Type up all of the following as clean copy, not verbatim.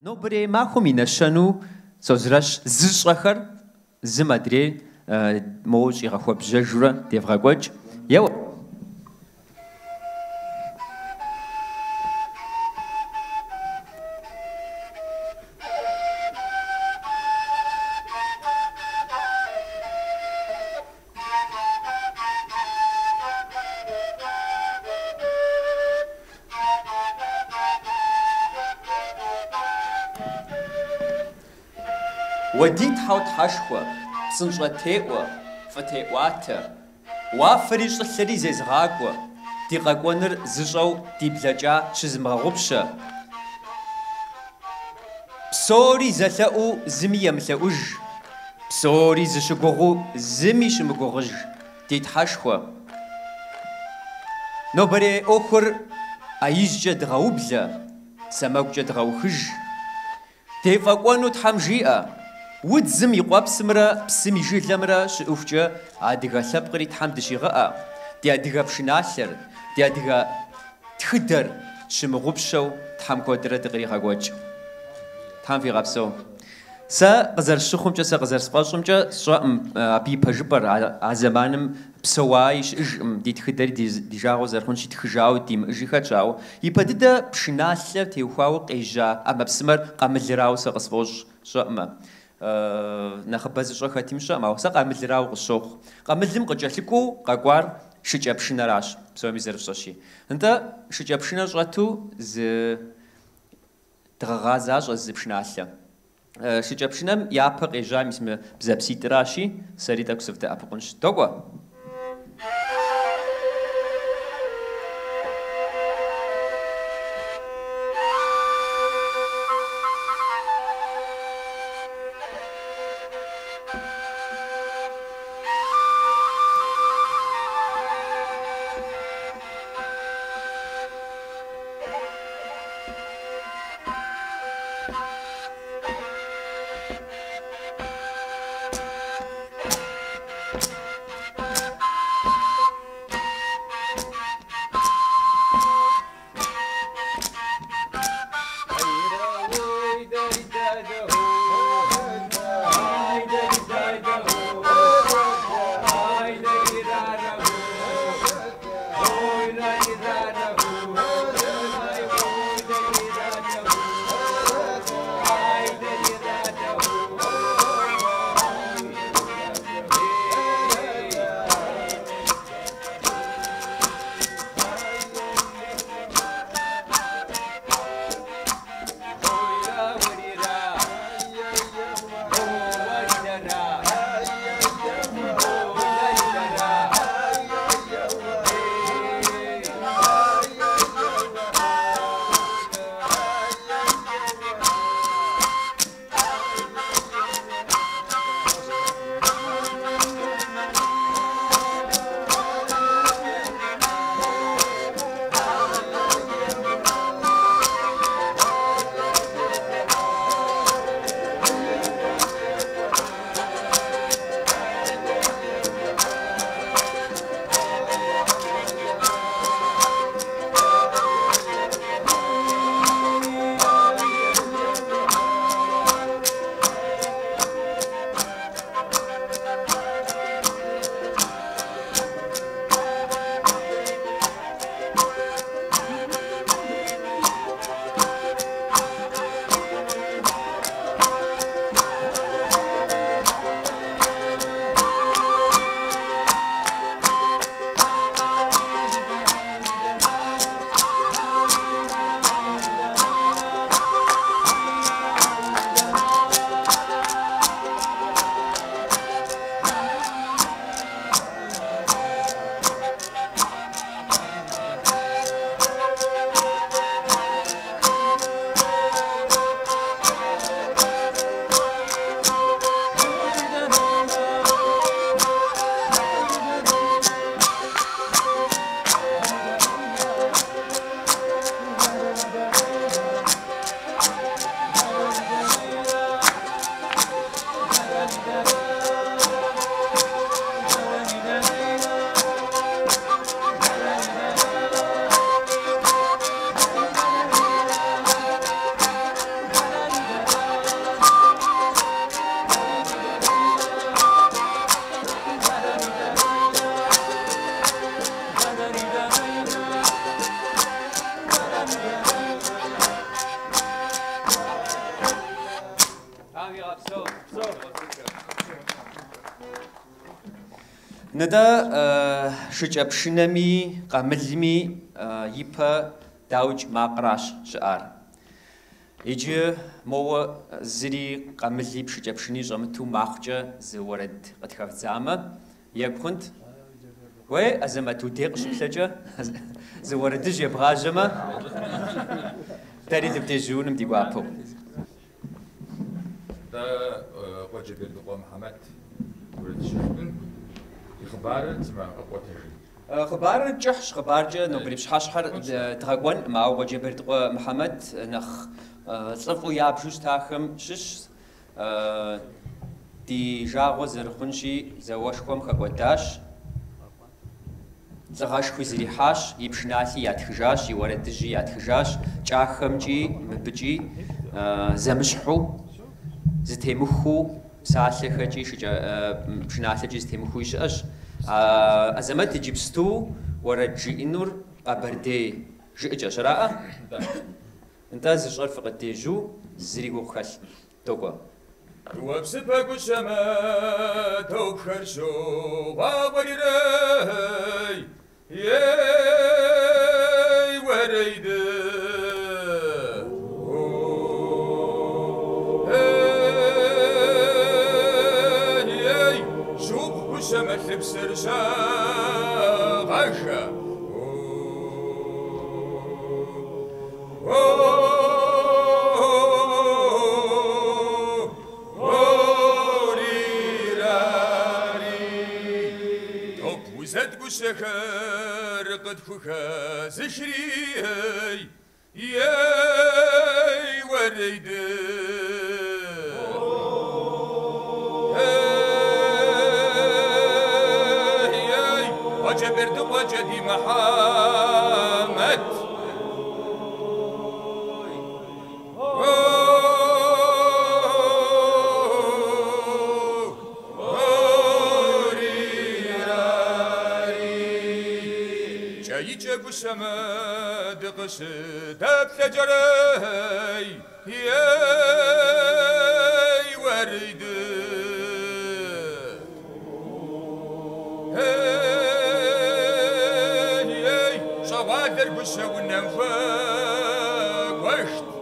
Nobre mahomina shanu sozrash zishracher zimadre moj irakhwab jajura devragwaj yaw وديت حوت حشوة سنجرة تيقوة فتيقواتا وافريش الثري زي زغاقوة دي غاقوانر زجو دي بلاجا شزمغوبشا بسوري زلقو زمي يملقوج بسوري زشقوغو زمي شمقوغج ديت حشوة نوبري اوخر ايججا دغاوبلا سماوجا دغاوخج دي فاقوانو تحمجيئة ود زم يقواب سمرة بسم يجي لمرة شوفجا عادقا ثبقري تحمد شيغاء دي عادقا بشناثر دي عادقا تخدر شمغوبشو تحم كودرة تغري غاقوج تحم في غابسو سا قزر الشخومجا سا قزر سباشومجا شا بي بجبر عزمانم بسوايش دي تخدر دي جاغو زرخونشي تخجاو دي مجي خجاو يبدد بشناثر تيوخاو قيجا اما بسمر قامل سا قصفوش شا نخبز شو خاتم شو ما هو ساق عمل راو قصوخ قاملهم قجلكو قاقوار شجابشنا راش بسوي ميزر شاشي انت شجابشنا جاتو ز دغازاج زبشنا اسا شجابشنا يابق اجا اسمه بزبسيت راشي سريتا كسفت ابقنش دوغوا ندا شجابشنمي قاملمي يبا داوج ماقراش شعار يجي مو زري قاملي بشجابشني جامتو ماخجة زورد قد زعما يبخنت وي أزمتو ديق شبسجة زوردج يبغاجما تاري تبتجون مدي قابو دا واجب الدقوة محمد ولد الشيخ خبار تسمع أقوى خبار جحش خبار جا نبريبش حشحر تغاقوان مع واجب الدقوة محمد نخ صفو يابشوش تاخم شش دي جاغو زرخونشي زواشكم خقوداش زغاش خوزري حاش يبشنالي ياتخجاش يوردجي ياتخجاش جاخمجي مبجي زمشحو زتيمخو سالخجي شجا بشنالجي زتيمخو يشاش ازمات جيبستو ورجي انور ابردي جيجا شراء انت زشغل فقد ديجو زريقو خل توقوا وبسبك الشما توكر شو وابري راي ياي وريد ياي شوف الشما لبس رشا غشا شكر قد فخا زشري ياي وريد ياي وجبرت وجدي محمد شما دقش دب تجري ياي وريد ياي شوادر بشا وننفاق وشت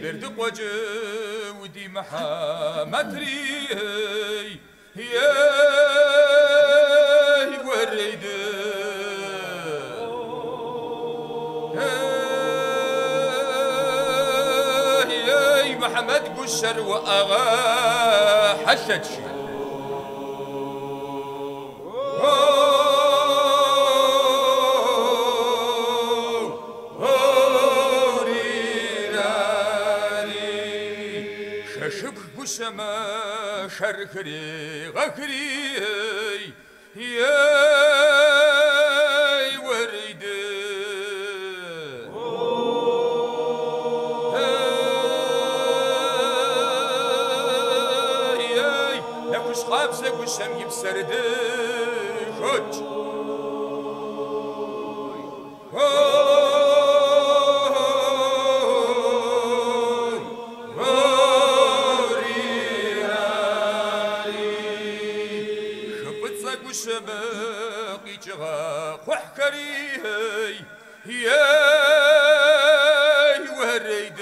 برد وجه ودي محمد ريهي ياي وريد ياي محمد قشر وأغا حشد شي شما شرخري غخري ياي وريد ياي نكش خابسك وشم يبسرد خج شباقي جغا وحكري ياي وريد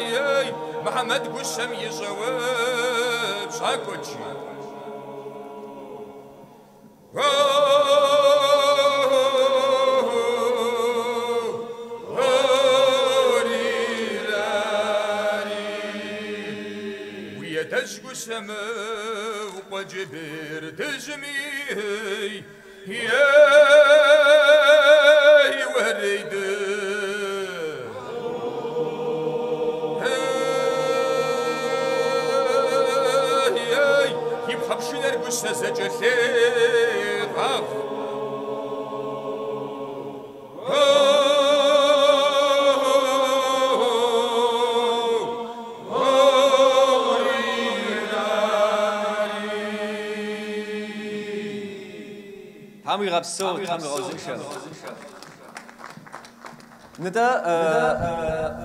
ياي محمد قشم يجواب شاكوتشي تشكو سما وقجبر تجمي ياي وريد ياي يبحب شنر قشة زجلي غاف هم يغبسو هم يغوزنشا ندا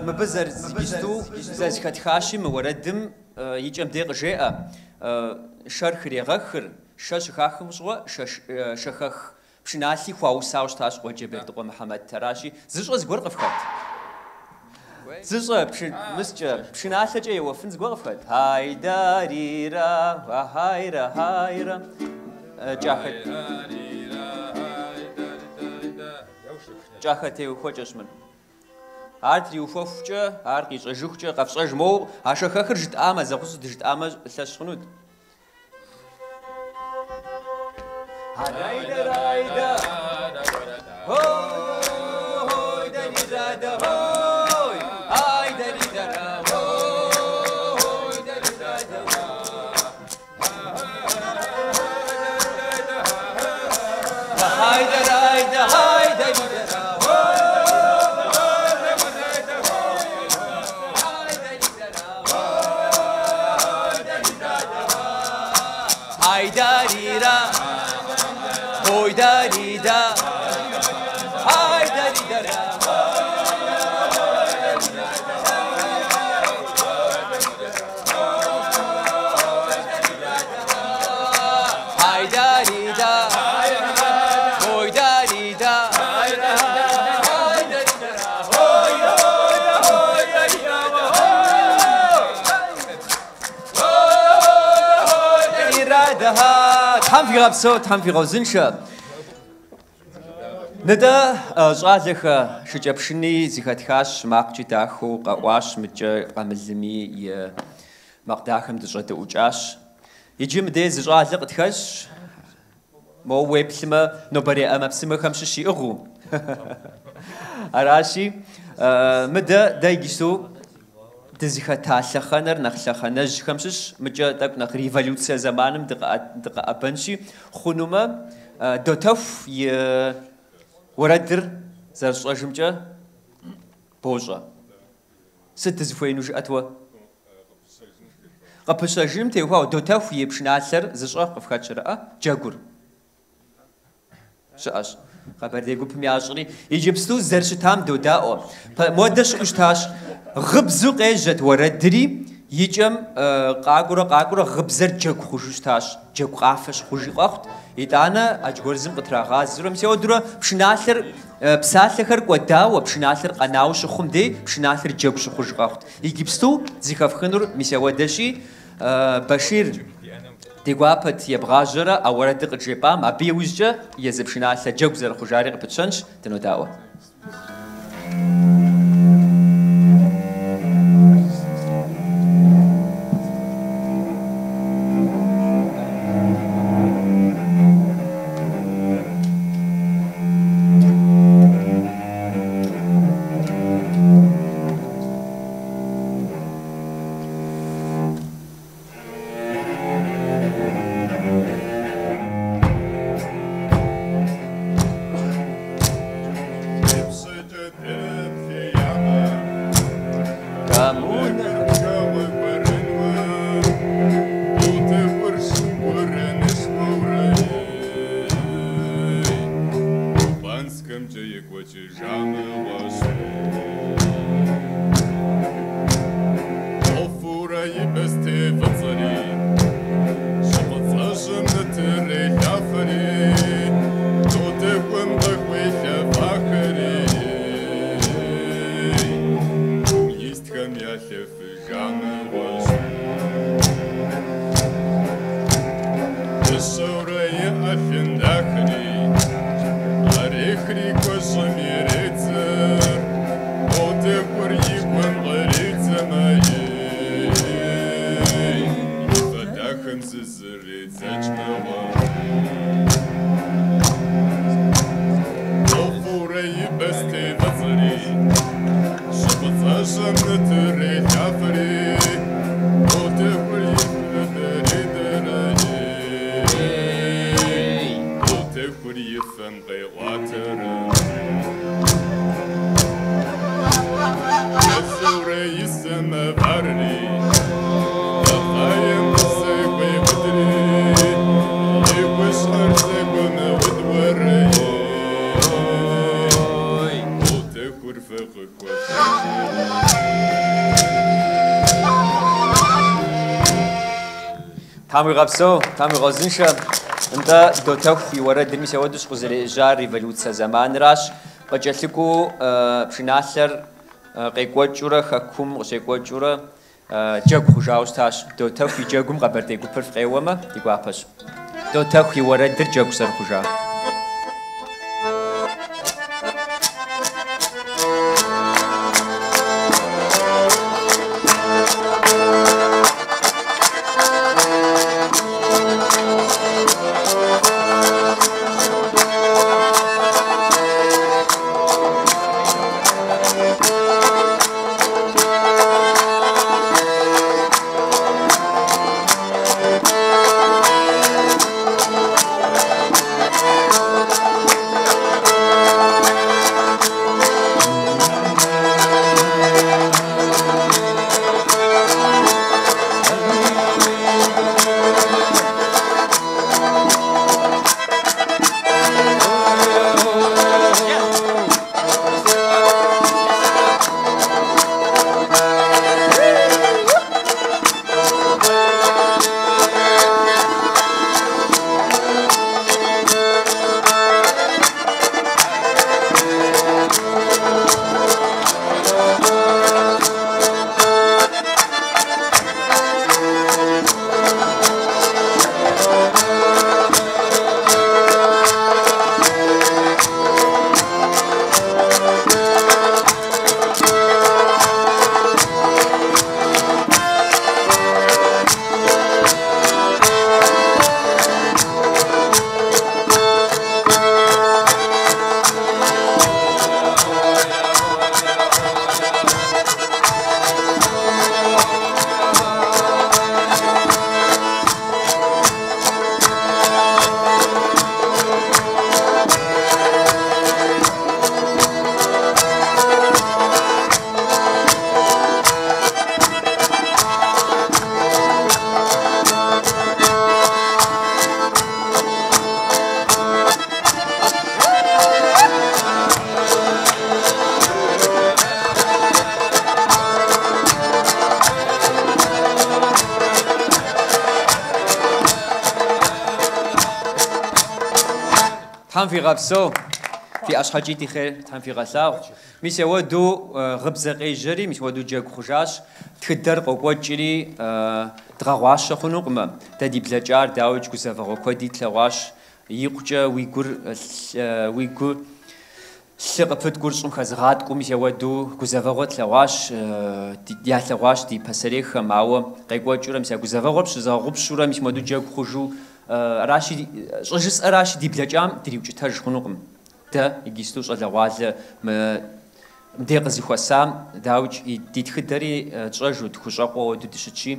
مبزر زيجتو زاج كتخاشي موردم يجم ديق جاء شرخ ريغخر شش خاخم شوا شخخ بشناسي خواو ساوش تاش وجبر دقو محمد تراشي زيجو زغور قفكت زيجو بشناسة جاي وفن زغور قفكت هاي داريرا وهايرا هايرا جاخت جاختي وخوجش من هارتري وفوفجا هارقي جوجا قفصج مو هاشا خخر جت اما زقص دجت اما لاشخنود هايدا رايدا هوي دني زادا هوي هايدا ريدا هوي دني زادا هايدا رايدا هايدا ريدا هايداريرا هويداريدا هايداريدا هايداريدا هويداريدا تام في غابسو تام في غوزنشا ندا زالخ شجبشني زيخاتخاش ماقجي داخو قواش مجا قاملمي ي مقداخم دجات اوجاش يجي مدي زالق تخش مو ويبسما نوبري اما بسما خمس شي اغو اراشي مدا دايجسو تزيخاتاش خنر نخلخنج خمسش مجا داك نخ ريفولوسيا زمانم دقا ابنشي خنوما دوتف ي وردر زرشجمجا بوجا ست زفوينوش اتوا قبشجم تيوا دوتف يبشناسر زشق قفخاتشرا جاغور شاش خبر ديغو بمياشري يجبستو زرشتام دوداو مودش اشتاش غبزو قيجت وردري يجم قاقورا غبزر جاك خوشتاش جاك قافش خوشي قاخت يتانا اجغورزم قطرا غازرم سيو درا بشناثر بساثخر قداو بشناثر قناوش خمدي بشناثر جاكش خوش قاخت يجبستو زيكافخنور مسيودشي بشير ديغوابت يبغاجرا اورد قجيبا ما بيوجا يزبشناثر جاكزر خوجاري قبتشنش تنوداو تامي غابسو تامي غازنشا انت دوتاو في ورا درمي سوادس قزل جار ريفولوسيا زمان راش قجلكو بشناثر قيقوجورا خكوم قشيقوجورا جاك خجاوستاش دوتاو في جاكم قبرتي كو فرقيوما يقواپش دوتاو في ورا در جاك سر خجا تام في غابسو في أشحاجيتي خير تام في غساو مش ودو غبزة غيجري مش ودو جاك خجاش تقدر قوة جري تغواش خنوقما تدي بلجار داوج كوسافا قودي تلواش يقجا ويقول سقفت قرصم خزغات قومي سوادو كوزافا تلواش دي تلواش دي بسريخ معو قوة جرا مش كوزافا غبش زاغب شورا مش ودو جاك خجو راشي جس راشي دي بلجام دريوج تاج خنوقم دا يجيستوش على واز ما مديق زي خوسام داوج دي تخدري تراجو تخشاقو ددشتشي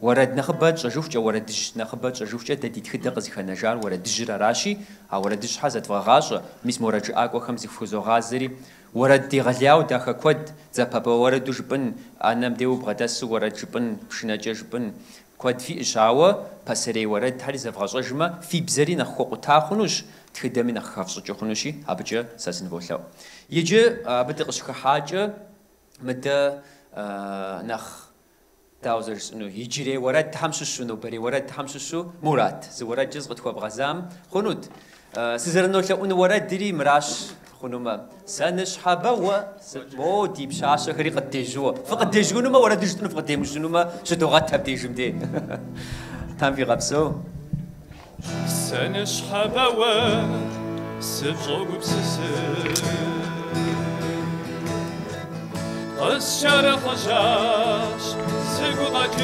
ورد نخبت جوف جا ورد دش نخبت جوف جا دي تخدق زي خنجار ورد دجر راشي او ورد دش حزت فغاش مس مورج اكو خمس فوزو غازري ورد دي غلياو داخ كود زبابا ورد دجبن انا مديو بغدس ورد جبن بشناجه جبن كود في إشاوة بسري ورد هاري زفغاش جما في بزري نخوق تاخنوش تخدمي نخافص جخنوشي هبجة ساسن بولاو يجي بتقش كحاجة متى نخ تاوزرز إنه يجري ورد حمسوس إنه بري ورد حمسوسو مراد زورد جزء قد خواب غزام خنود سيزرنو لأنه ورد دري مراش خنوما سنش حبوا مو ديب شاشة خري قد تجوا فقد تجوا نما ورد جتنا فقد تجوا نما شدوغات تبتيجم دي تام في غبسو سنش حبوا سبجو بسسر قشر خشاش سقطك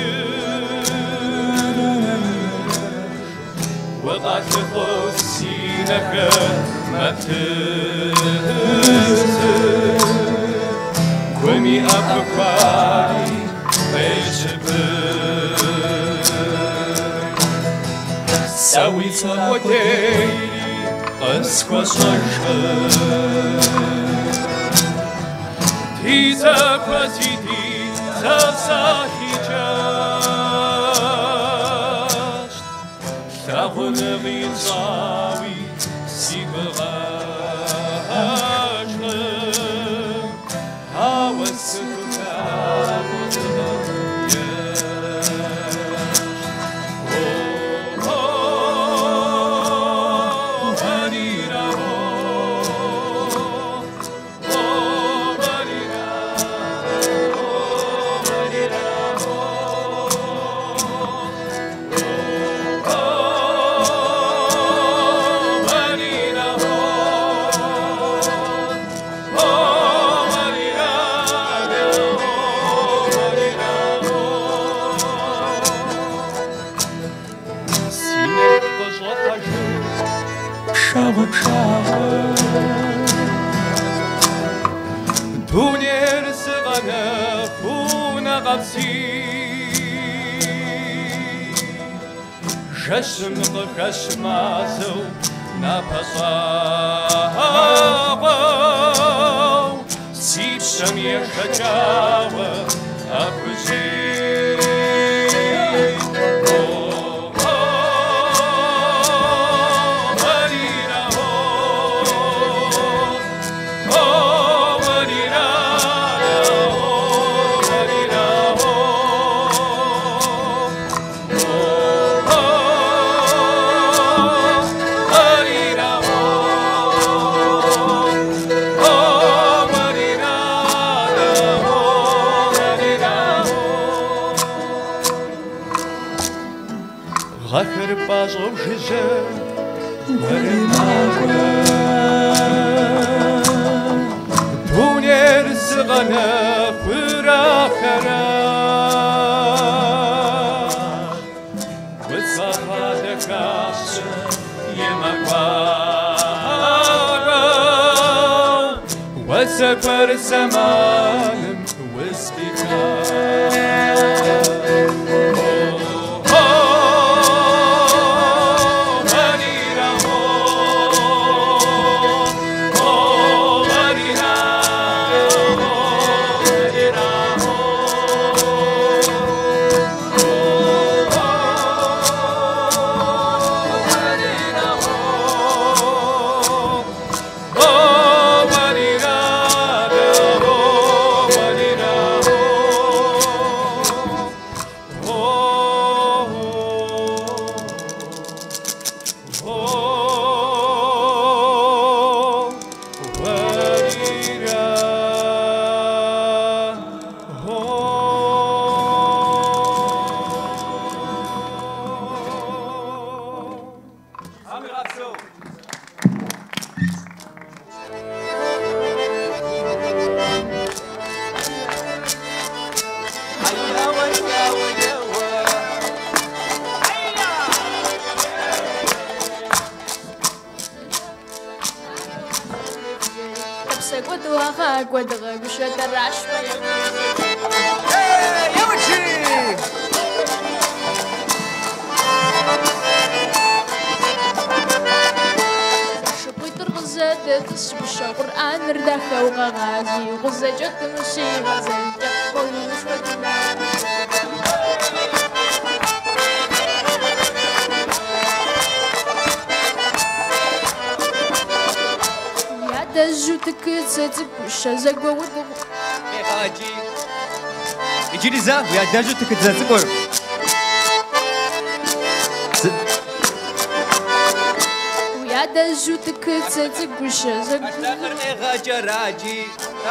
وقعت خسينك متر كومي أبقاري بيشبر سوي صوتي أسكو صشر تيزا كوزيدي زاساكي جاشت شاغنغي صاوي سيبغاش هاوس كتاب pşağı pşağı Dunyer sıgana funa gapsi Jasım qashmazu napasağav Sipsam yaşacağı akıcı Ghafir bazov jize Marinagwa Dunyer zgana fırakhara Vıtsahada kası yemakwa Vıtsakvar zamanım vıspikar Iciliza, ya daju tıkıtızı koy. Ya daju tıkıtızı kuşa. غاجراجي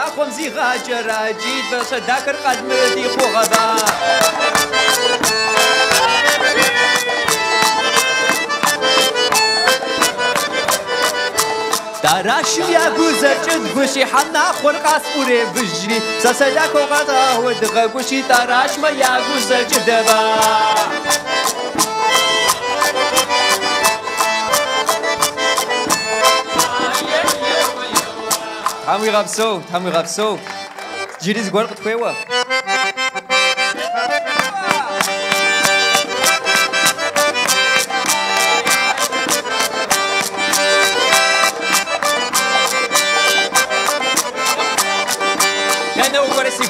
أخوم زي غاجراجي بس ذاكر قدمتي خوغبا تراشم يا جوزر جد گوشی حنا خلق اسپوره بجری سسدا کوغتا و دغه گوشی تراش ما یا گوزر جدبا تامي غابسو جيريز غورق تخيوا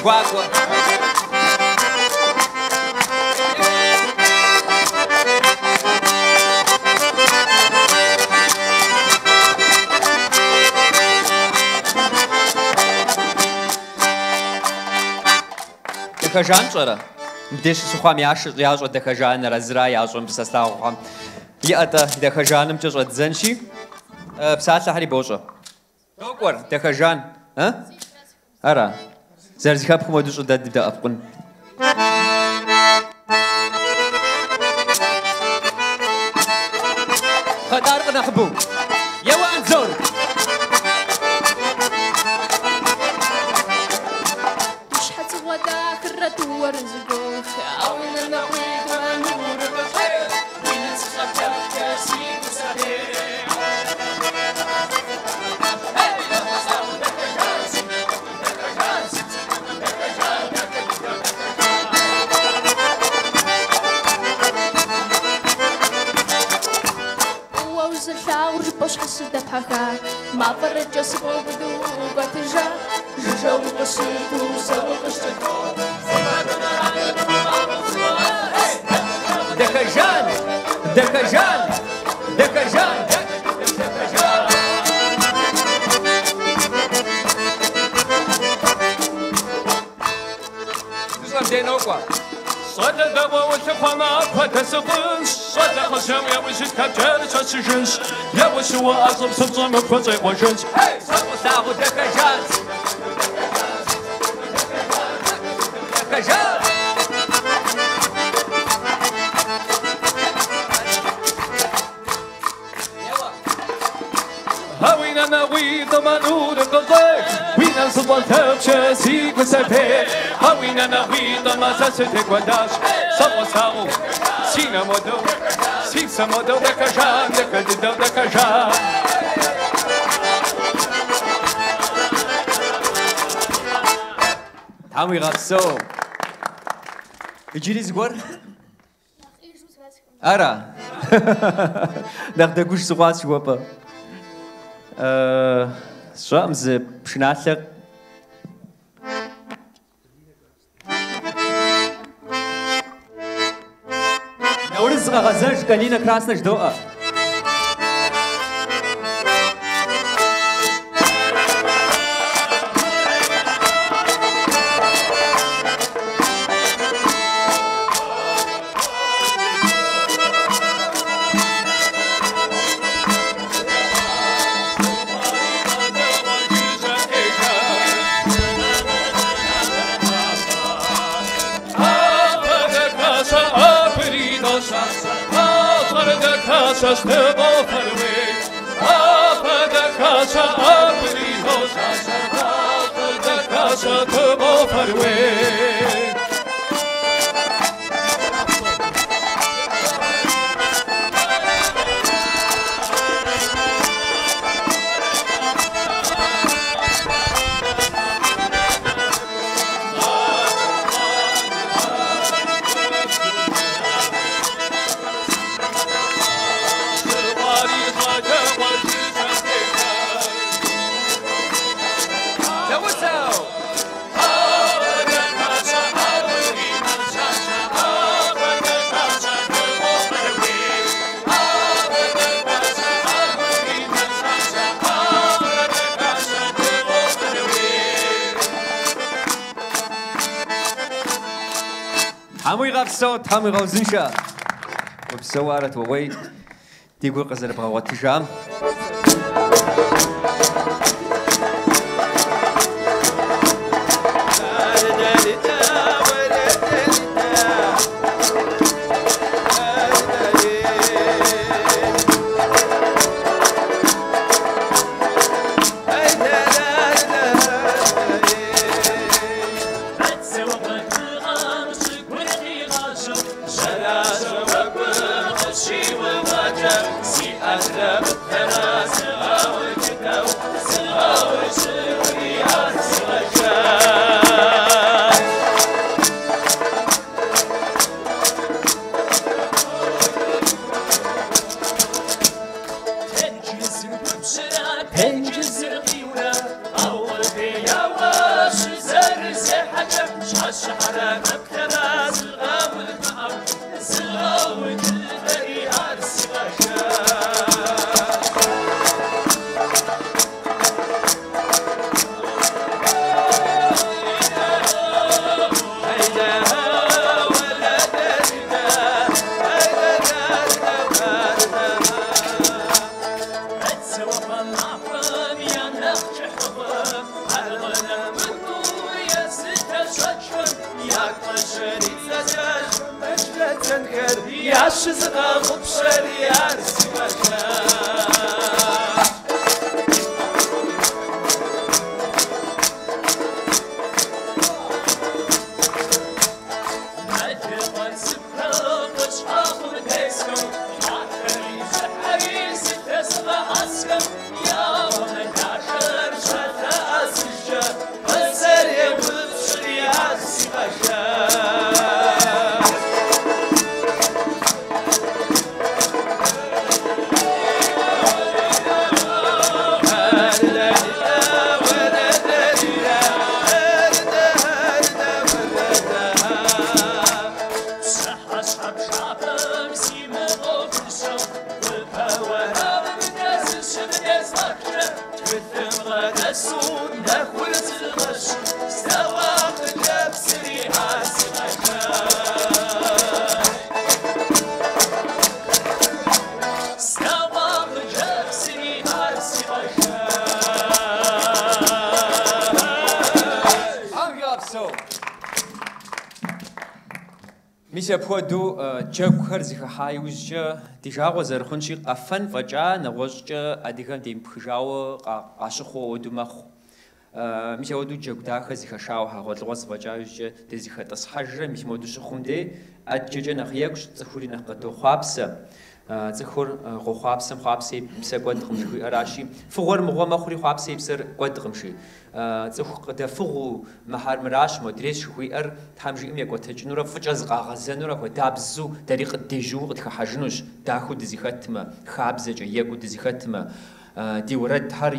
Guagua. Дехажан чора. Деш сухам яш яжо дехажан разра яжом состав. Иата дехажаным чора дзенши. Псатла хари божо. Докор дехажан, а? Ара. زرزي خاب خمودو شو داد أفقن خدار نخبو يوان زور مش حتغدا كرة ورزقو خاونا نقيد ونور بخير وين تخطر كاسي وصغير boş hasıda paka ma farca sıvıdu batıja jıja ulaşıdu savaştı Dekajan Dekajan Dekajan Denokwa Sada da was a fana, but as a bunch, Sada Hashem, I was it captured decisions. Yeah, was you as of some of what I was. Hey, Samusao Dekajan Dekajan Hawina, we the Manu, the Gozek. We know someone helps us, he was a pair. Hawina, we the Masasa de Guadash. Samusao, Sina Modo, Sisa Modo, the Kajan, the Kadida, the Kajan. Tami Ratso Ijiriz Gwar Ara Nach der Gush Suras Wapa Schwamms Pschnatler Nauriz Razaj Kalina Krasna Jdoa Just the both away. Up the casa, up the casa, the both away. Tami Rausinsha وبسوارة وويت تيقول قصر بغوات تجام Мисапуаду джагухэр зихахай узжэ дижагъуэ зэрыхъунщи къэфэн фӀэкӀа нэгъуэщӀкӀэ адыгэм демыпхыжауэ къащыхъуэу уэду мэхъу. Мисапуаду джагу дахэ зихэшауэ хьэгъуэлӀыгъуэ зыфӀэкӀа узжэ дэ зихэтӀысхьэжрэ мисапуаду щыхъум де ӀэджэкӀэ нэхъ екӀущ, цӀыхури нэхъ къыдохъуапсэ. Цӏыхур гъухъуапсэм хъуапсэ и псэ кӏуэдкъым жыхуиӏэращи, фыгъуэр мыгъуэ мэхъури хъуапсэ и псэр кӏуэдкъымщи. Цӏыху къыдэфыгъыу мыхьэр-мыращ, модрес жыхуиӏэр Тхьэм жиӏэм екӏуэтэкӏынурэ фӏыкӏэ зыкъагъэзэнурэ хуэдабзу дэри къыддежьыу къытхыхьэжынущ, дахэу дызихэтмэ, хабзэкӏэ екӏуу дызихэтмэ. Ди уэрэдхьэр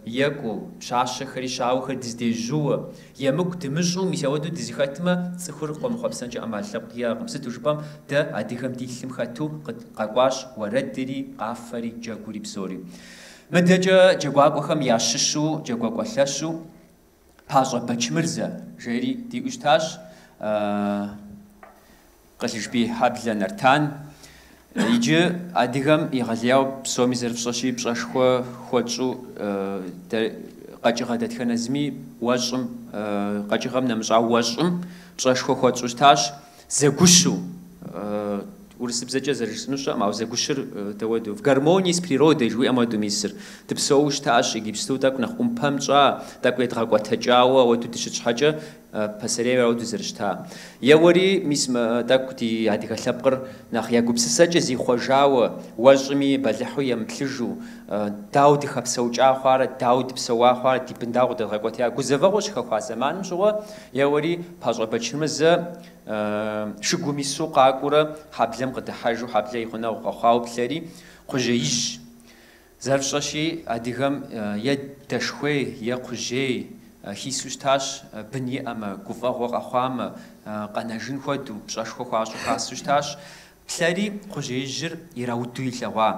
екӏуу, пщащэхэри щауэхэр дыздежьууэ, емыкӏу дымыщӏу мис ауэдэу дызихэтмэ, цӏыхур къыумыхъуэпсэнкӏэ ӏэмал лъэпкъ иӏэкъым. Сыту жыпӏэм дэ адыгэм дилъым хэту къэкӏуащ уэрэдри, къафэри, джэгури псори. Мыдэкӏэ джэгуакӏуэхэм ящыщу, джэгуакӏуэлъэщу Пащӏэ Бэчмырзэ жери диӏэу щытащ. Къылыжбий Хьэблэ Нартан. Иджы адыгэм игъэлеяуэ псоми зэрыфщӏэщи пщӏэшхуэ хуэчӏу къэкӏыгъэ дэтхэнэ зыми уэщӏым, къэкӏыгъэм нэмыщӏауэ уэщӏым пщӏэшхуэ хуэчӏу щытащ. Зэгущу урысыбзэкӏэ зэрыжысӏэну щыӏэм, ауэ зэгущыр дэуэду в гармонии с природой жыхуиӏэм уэду мисыр дыпсэууэ щытащ, иджыпсту тӏэкӏу нэхъ ӏумпэм тщӏа, тӏэкӏу едгъэкӏуэтэкӏауэ ауэду дыщытщхьэкӏэ пасэрейуэ ауэду зэрыщыта. Еуэри мис тӏэкӏу ди адыгэ лъэпкъыр нэхъ ягупсысэкӏэ зихъуэжауэ, уэщӏми бэлыхьу емыплъыжу, дауэ дыхэпсэукӏа хъуарэ, дауэ дыпсэуа хъуарэ, ди бын дауэ къыдэдгъэкӏуэта гузэвэгъуэ щыхэхуа зэманым щыгъуэ, еуэри Пащӏэ Бэчмырзэ шыгум ису къакӏуурэ хьэблэм къыдыхьэжу, хьэблэ и гъунэгъу къэхъуауэ плъэри кхъужьеижь зэрыфщӏэщи адыгэм е дэшхуей е кхъужьей хису щытащ, бын иӏэмэ, гуфӏэгъуэ къэхъуамэ, къэнэжын хуэдэу, пщӏэшхуэ хуащӏу хасу щытащ. Плъэри кхъужьеижьыр ирауду илъэгъуа.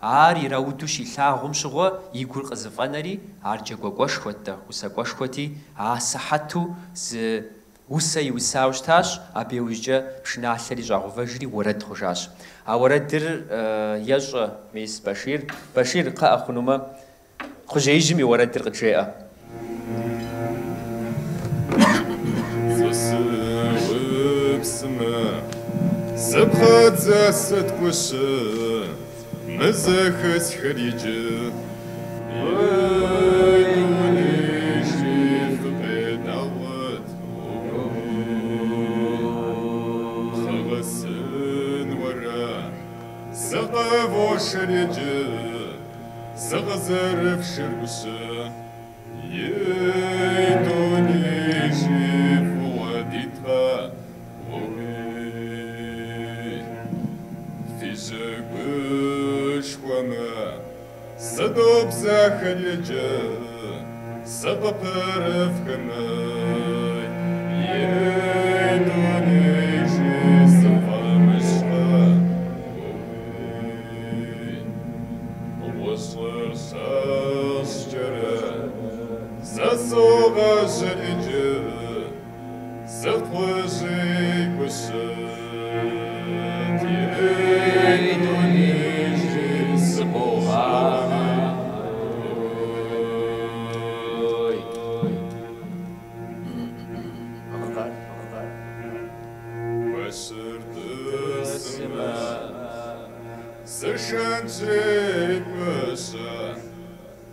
Ар ирауду щилъагъум щыгъуэ и гур къызыфӏэнэри, ар джэгуакӏуэшхуэт-тӏэ, усакӏуэшхуэти, асыхьэту зы усэ иусауэ щытащ, абы иужькӏэ пшыналъэри щӏагъэувэжри уэрэд хъужащ. А уэрэдыр ещӏэ мис Башир. Башир, кхъыӏэ хъунумэ, кхъужьеижьым и уэрэдыр къыджеӏэ. Зэпхъэдзэ сыткӏущы, мызэхэсхэр иджы. Зэкъэвошэр еджы, зэкъэзэрыфшэр гущы. Ей дуней жыфуэ дитхъэ уэй. Фи жыгышхуэмэ зэдобзэхэр еджы, зэкъэпэрыфхэмэ. Ей дуней жыфуэмыщхъэ засогъэжьэр иджы, зэпхъуэжьей гущыт. Ей дуней жысӏогъай. Башыр тысымэ зышэнжьей гущы,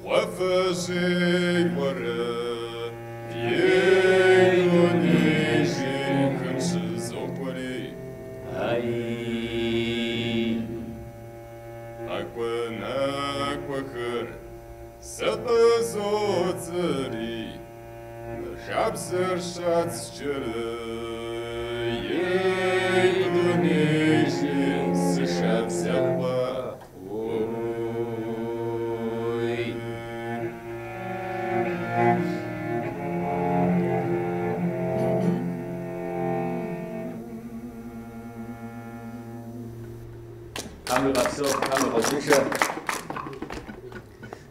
хуэфэжьей уэрэд. Ей дуней жыгым щызокӏуэри, акӏуэнакӏуэхэр зэкъызоцӏыри, хабзэр щацкӏэры. Ей дуней жыг зыщабзэхъуэ.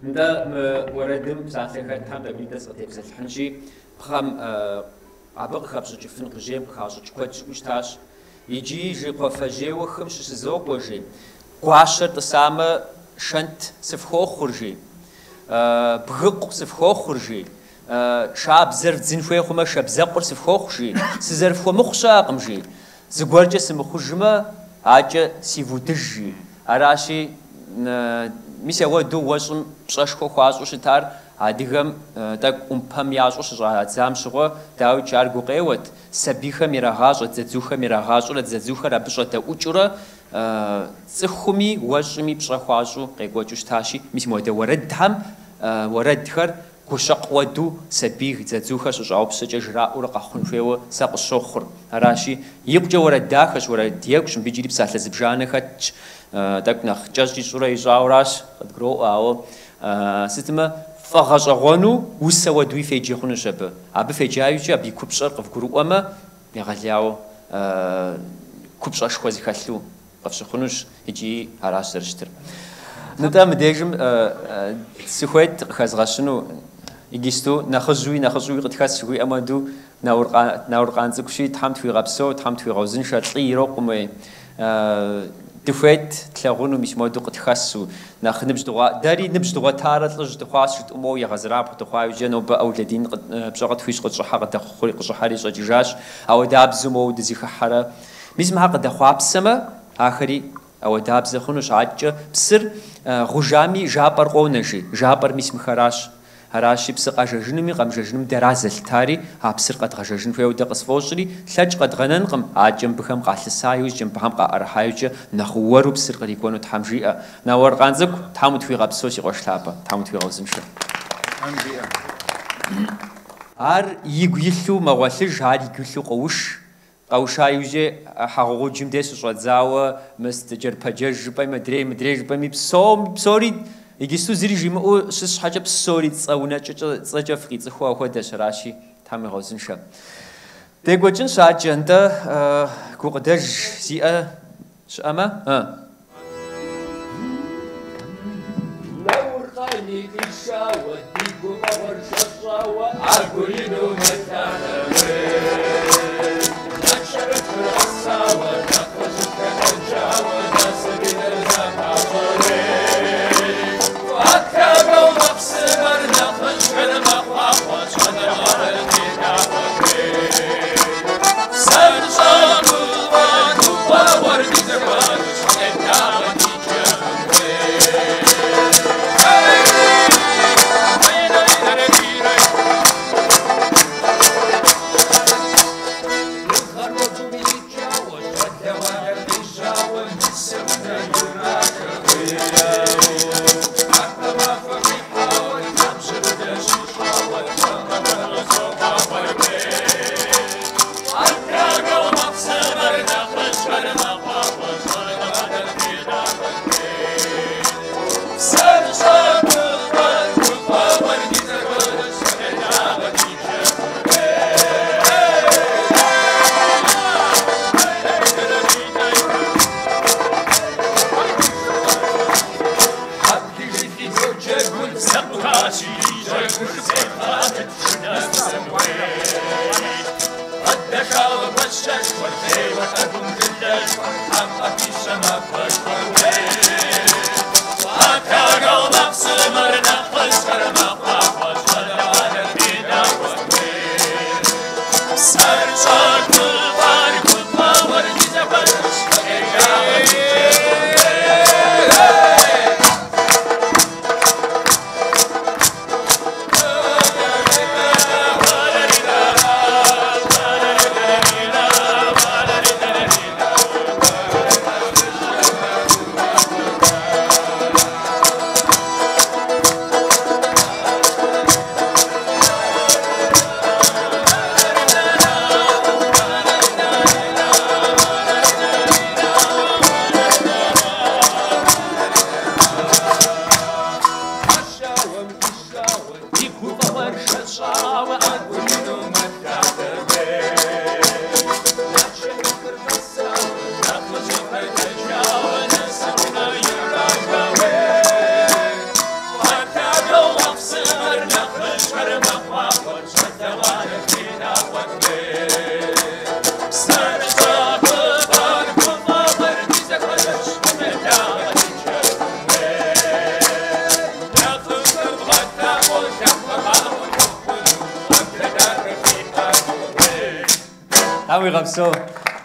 Нда уэрэдым псалъэхэр Тхьэм къебгъитӏэ сыкъытепсэлъыхьынщи, пхъэм абы къыхэпщӏыкӏыфын кхъужьейм къыхащӏыкӏ куэд щыӏэу щытащ. Иджы жыг кхъуафэжьейуэхэм щыщызокӏуэ жи. Гуащэр тӏысамэ шэнт сыфхуохъур жи. Бгыкъу сыфхуохъур жи. Шабзэр дзын хуей хъумэ шабзэкъур сыфхуохъу жи. Сызэрыфхуэмыхъу щыӏэкъым жи. زغورجه سمخوجما اجا سيفودجي اراشي ميسا ودو وشم بشاشخو خواصو شتار عاديهم تاك أمبام يعشو شجاع زامشغو داو جارجو قيوت سبيخة ميراهاج تزوخة ميراهاج ولا تزوخة ربشة تأوجرة تخمي وشمي بشخواجو قيقوجوش تاشي مش مودا وردهم وردخر كشق ودو سبيخ تزوخة شجاع بسجى جراء ورقة خنفيو ساق الشخر راشي يبجى ورداخش وردياكش بيجي بسالة زبجانة خش تاك نخ جاجي شورا يجاوراش قد قرو أو ستما فغجغونو وسوا دوي فيجي خونو شبه أبي فيجايوجي أبي كوبشر قف قرو أما يغلياو كوبشر شخوزي خلو قفش خونوش يجي هراش سرشتر نتا مديجم سخويت خزغشنو يجيستو نخزوي قد خسوي أما دو نورقان زكشي تحمت في غبسو تحمت في غوزن شرقي روقمي دفعت تلاقونه مش موضوع تخصص ناخذ نبجدوا داري نبجدوا تارة لج تخاص أمو يغزراب تخاص جنوب أولادين بشغط فيش قد شحرة تخوري قد شحري جاش أو داب زمو دزي خحرة مش معه قد خواب سما آخري أو داب زخونش عجة بسر غجامي جابر قونشي جابر مش مخراش هراشي بس قاججنمي قمججنم درازل تاري هابسر قد قاججن فيو دقس فوشري ثلج قد غننقم عاجم بخم قاحل سايوج جنب بهم قارحايوج نخورو بسر قد يكونوا تحمجيا نور قانزك تحمد في غبسوشي قشلابا تحمد في غوزنش ار يغيلو موالج هاري يغيلو قوش قوشايوج حقوق جمدس شوزاو مستجر بجج باي مدري باي بسوري يجيستو زيري جيمو شش حاجة بسوري تصاونا تجا فقي تخوا خود شراشي تامي غوزن شا تيجوجن شاجة أنت كوقدج سيئة شأما لو رقاني تشاوى ديكو مغر ششاوى عقولينو متعلمين نشرت فرصاوى نخرجت كنجاوى ناس من الزمعصورين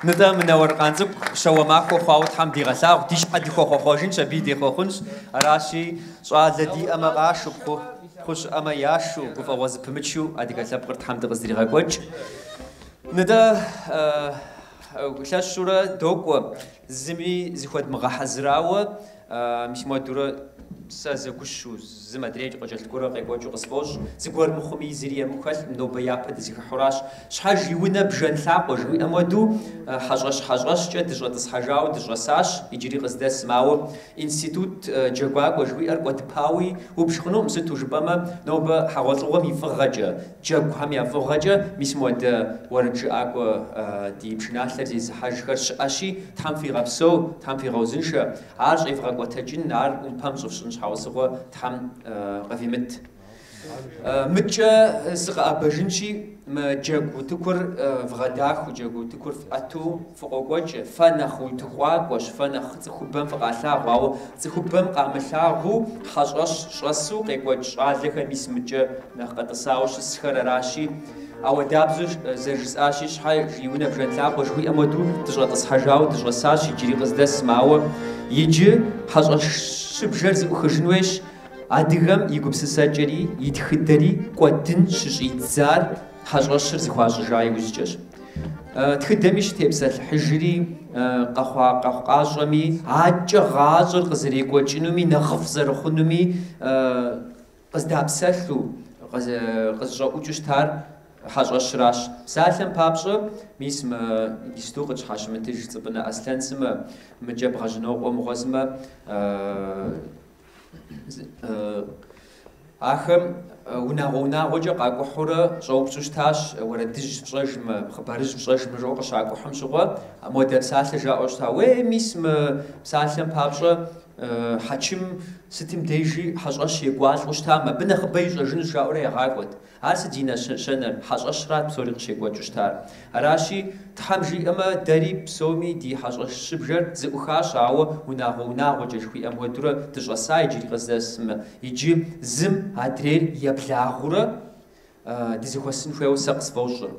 ندا من ورقانزك شو معكو خاوت حمدي غساق ديش قد خوخوجين شبيدي خوخنش راشي سؤال الذي أما غاشو خوش أما ياشو بفواز بمتشو أديك سبقت حمد غزري غاكوج ندا كلاشورة دوكو زمي زخوت مغحزراوة مش مودورة ساز كشو زما دريج قجل تكورا قيقوجو قصفوش زكور مخمي زريا مخل نو بيابا دزيك حراش شحال جيونا بجن ثاقو جوي امودو حاجاش دجا تصحاجاو دجا ساش يجري قصدا سماو انستيتوت جاكواك وجوي ارقوت باوي وبشخنو مستو جبما نو بحاوطلو ميفغجا جاكو هم يفغجا ميسمود ورج اكو دي بشناثر زي حاج خرش اشي تام في غبسو تام في غوزنشا عارش افغاكو تجن نار ومبامصوش حاوسوا تحم قفيمت متجا سقا بجنشي ما جاكو تكر فغداخ وجاكو تكر اتو فوقوج فنخو تخواقوش فنخ تخبم فقاثاغو تخبم قامثاغو حاجاش شاسو قيقوج عازلك ميس متجا نخقطساوش سخر راشي او دابزوش زرجس اشيش حي جيونا بجنتاق وجوي امودو تجرا تصحاجاو تجرا ساش يجري قصدس ماو يجي حاجاش شبجرز وخجنوش عادغم يقبس ساجري يتخدري قدن شيزار حاجاشر زخواج جاي وججش تخدميش تبسل حجري قاجمي عاج غاجر قزري قوجنومي نخفزر خنومي قزدابسلو قزجا وجشتار حاجاشراش سالم بابشو ميسم يستوقج حاشمتج صبنا اصلا سما مجاب غجنو ومغزمه اخم وناغونا وجا قاقو حورا شوبشتاش وردج بشجم خبارج بشجم جوق شاقو حمشغو مودر سال جاوشتا وي ميسم سالم بابشو حاكم ستم ديجي حاجاش يقواش وشتا ما بنا خبيج جن جاوري غاقوت عاس دينا شنر حاجاش رات بسوري شيقوا جشتار راشي تحمجي اما دري بسومي دي حاجاش شبجر زوخاش عو وناغونا وجشوي ام ودره تجساي جري قزدسم يجي زم هادريل يبلاغوره دي زخوسن فيو سقس فوجر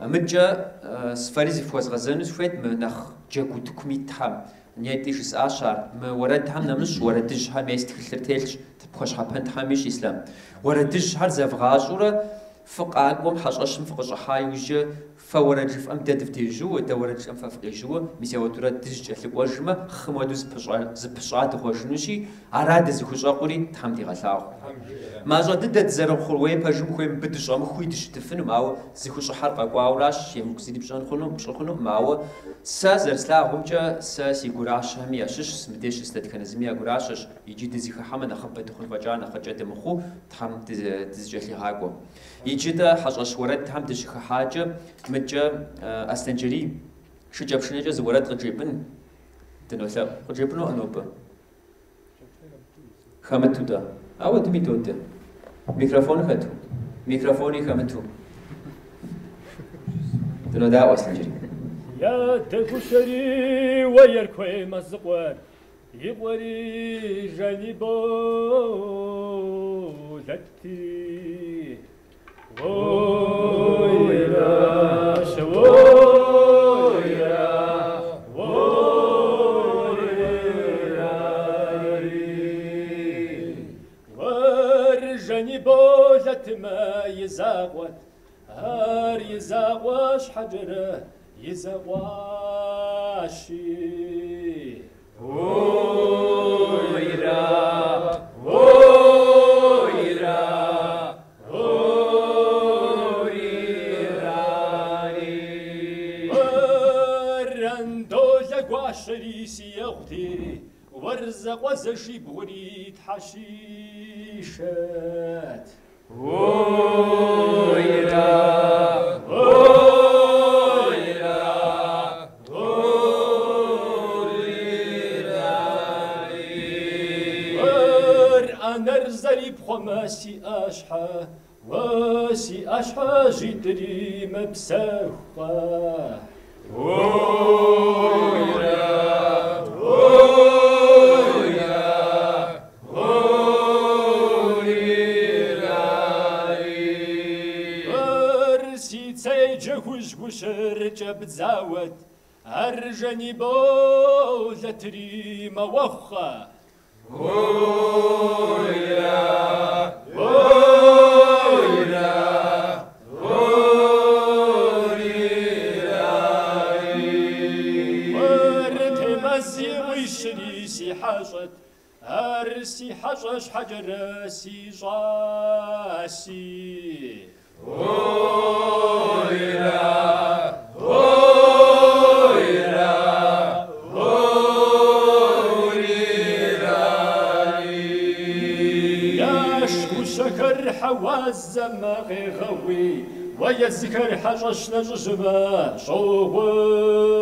متجا سفاريزي فوز غزانوس فيت منخ جاكو تكمي تحم نيتيش ساشار ما ورد هم نمش وردش هم يستخلر تيلش تبخش حبان تحميش إسلام وردش هر زفغاجورة فقاقوم حاجاشم فقش حاي وجه فورجف أم تدف تيجو ودورج أم ففقيجو مسيا ترى تجج لقواجمة خمادوز بشعات خوشنوشي عراد زخوشاقوري تحمدي غلاو ما جدد زرق خلوي بجم خوي بدش أم خوي دش تفنم أو زخوش حرق قواوراش يمكسيد بشان خلو معه سازر سلا همجا ساس يقراش هم ياشش سمديش استدكنزميا قراشش يجي دزيخ حمد أخبت خل فجانا خجت مخو تحم تزجلي هاقو يجي ده حاجة ورد تحم تشخ حاجة متجا استنجري شو جاب شنو جز ورد قجيبن تنوثا قجيبنو أنوبا خمتو ده أو تميتو ده ميكروفون خدو ميكروفوني خمتو تنو ده استنجري يا تكشري ويركوي مزقوار يقوري جانبو لتي ويرا شويرا ويرا ورجانبو لتما يزاغوت هار يزاغوش حجره يزواشي ويرا ويرا ويراري ورندو زقواشري سيغتي ورزق وزشي بغريد حشيشات ويرا نرزري بخماسي أشحى واسي أشحى جدري مبسوخة ويرا ويرا ويرا ورسي تسيجه وشوشر جب زاوت أرجني بولتري موخة سي حاجت أرسي حاجش حجر سي جاسي ياشكو شكر حواز زمغي غوي ويذكر حاجش نججبا شوحي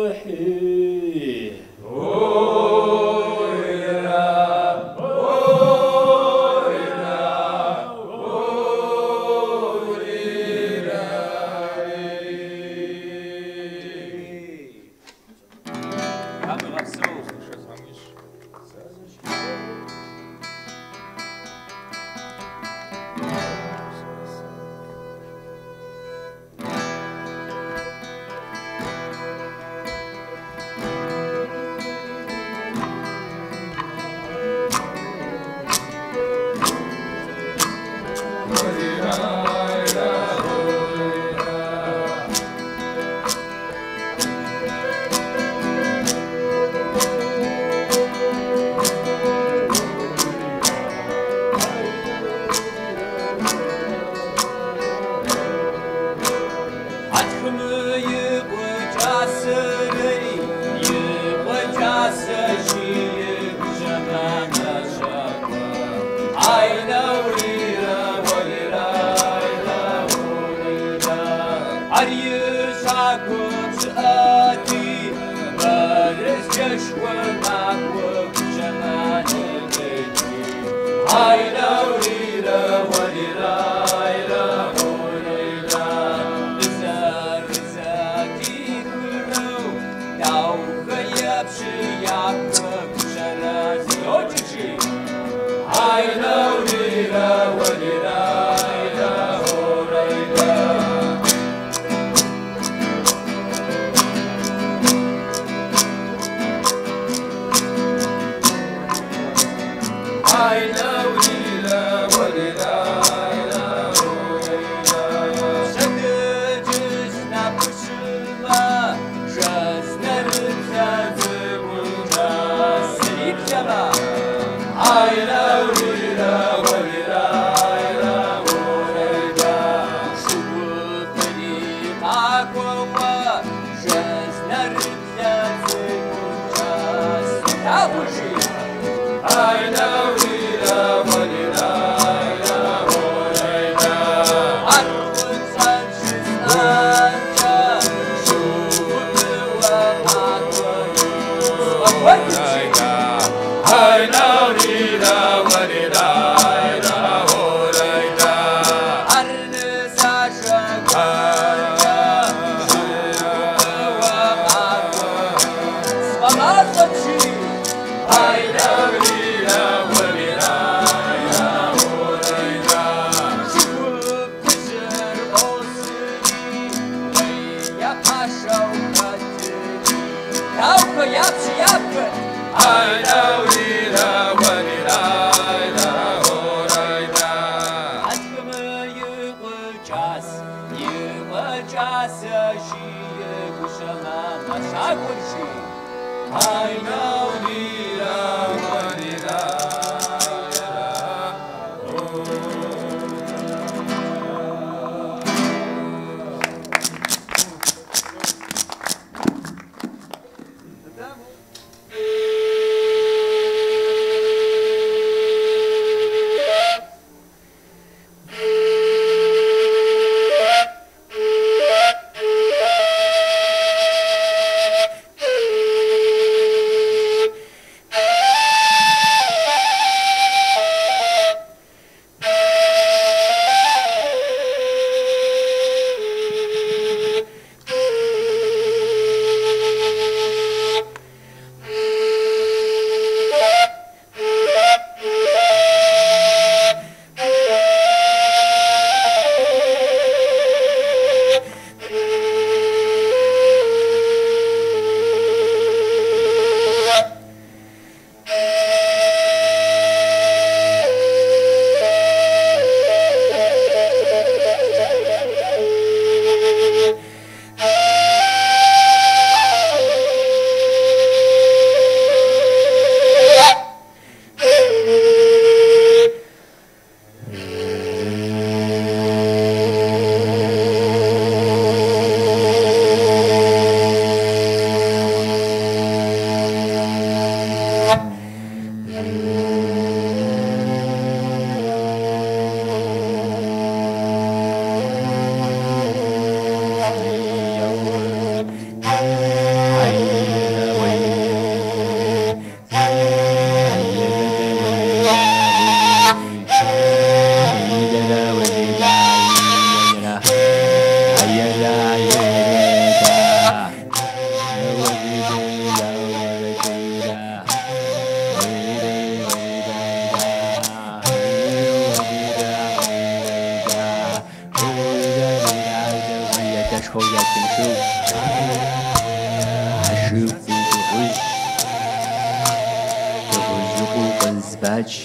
باج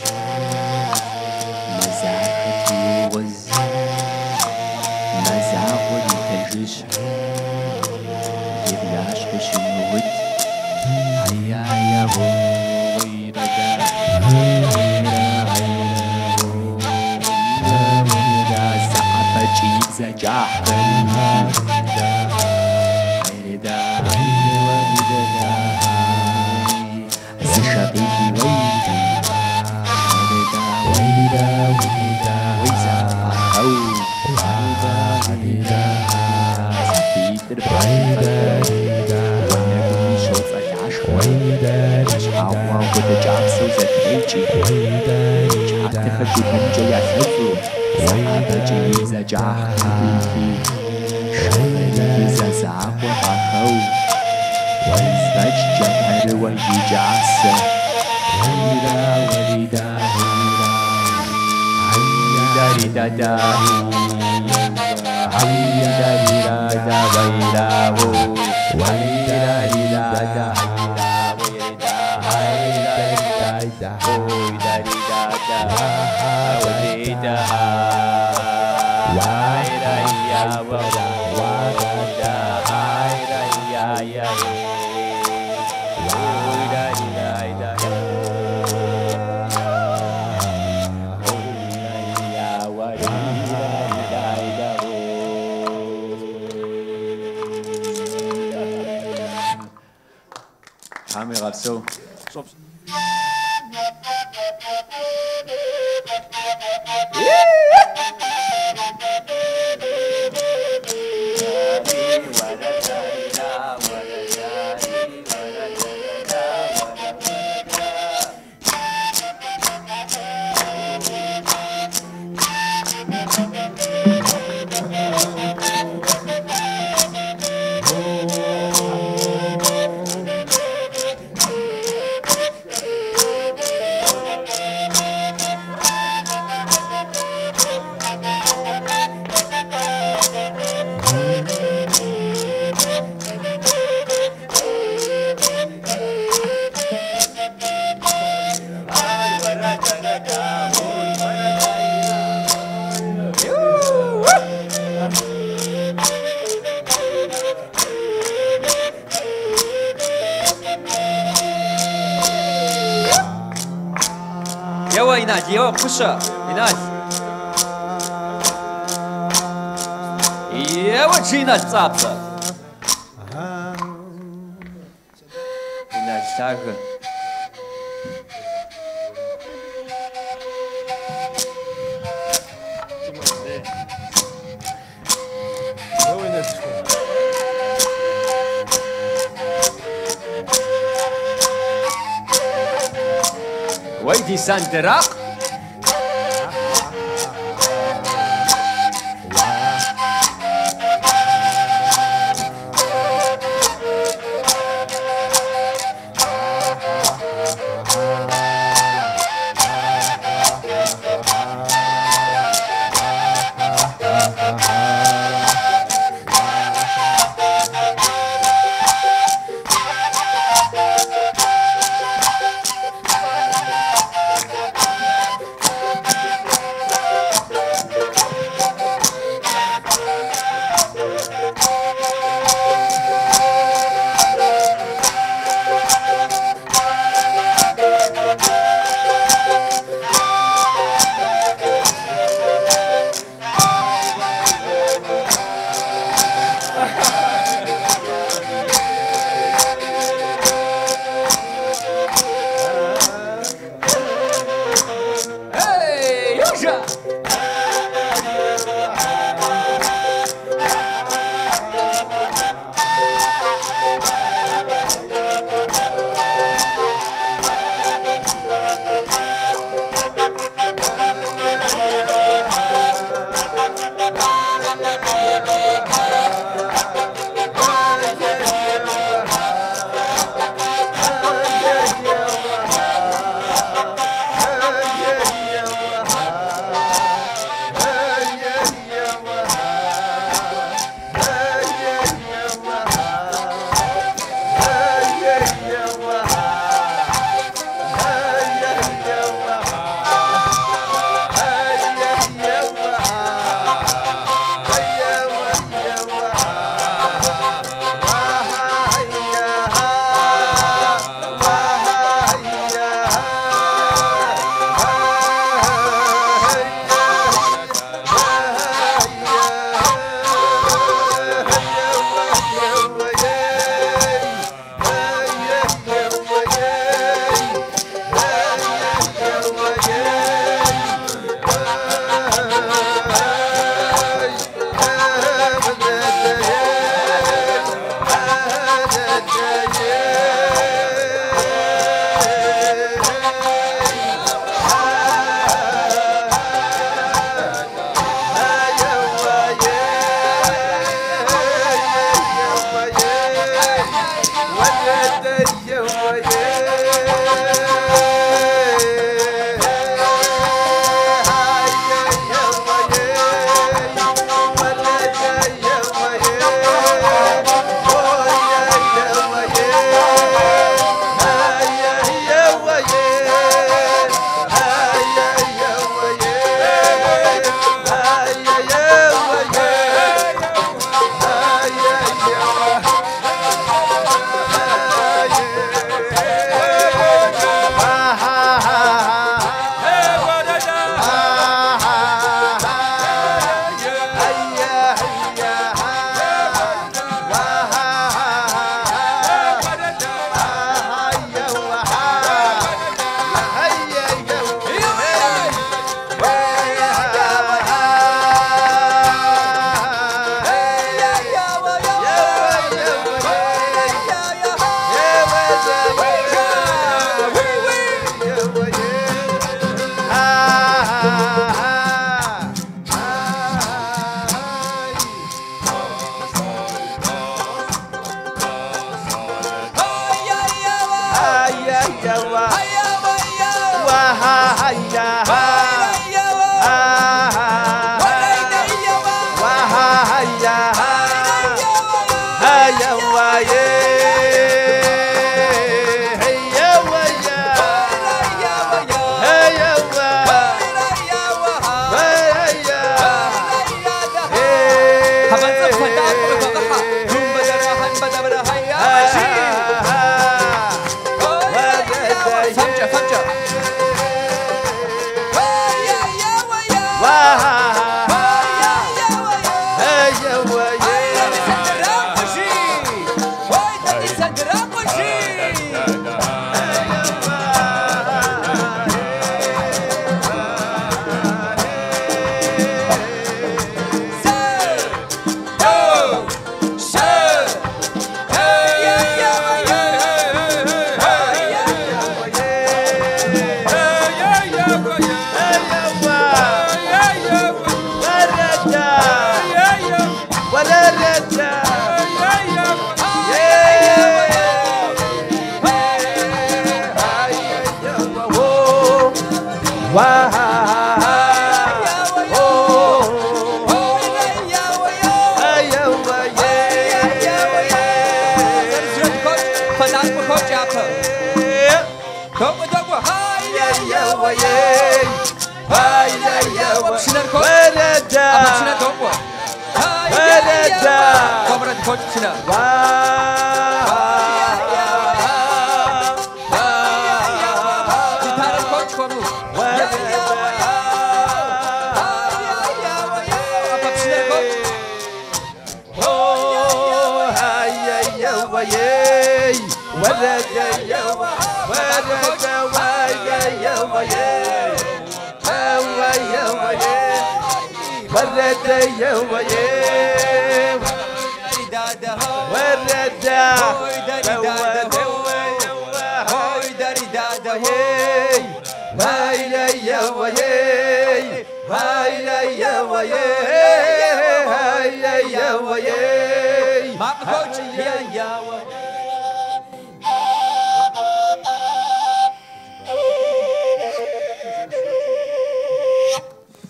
مزاحة يوغز مزاغ التجيش يبلاش بش النود هيا يا غير دا صعب جيب زجاح So يوا بخشة إناث يوا جينا تصابصة إناث تاكل ويدي ساندراق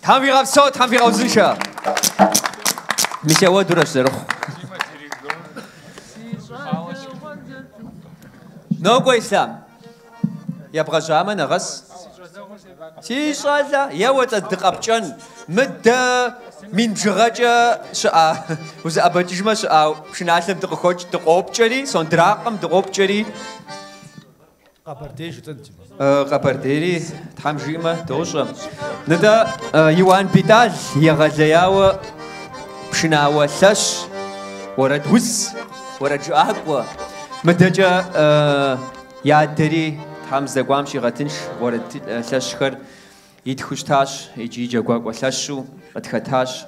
Tam wir aufs Sot, tam wir auf sicher. Mich ja wohl durch der. No go Islam. Ya brajama nagas. Si shalla ya wata dqabchan mudda min jraja sha uz abatijma sha shnalem dqoch dqobcheri son draqam dqobcheri قبرديري تحمجيمة توشم ندا يوان بيتال يغزياوة بشناوة سش ورد وز ورد جاقوة مدجا يادري تحمز دقوام شغتنش ورد سشخر يتخشتاش يجي جاقوة وسشو اتختاش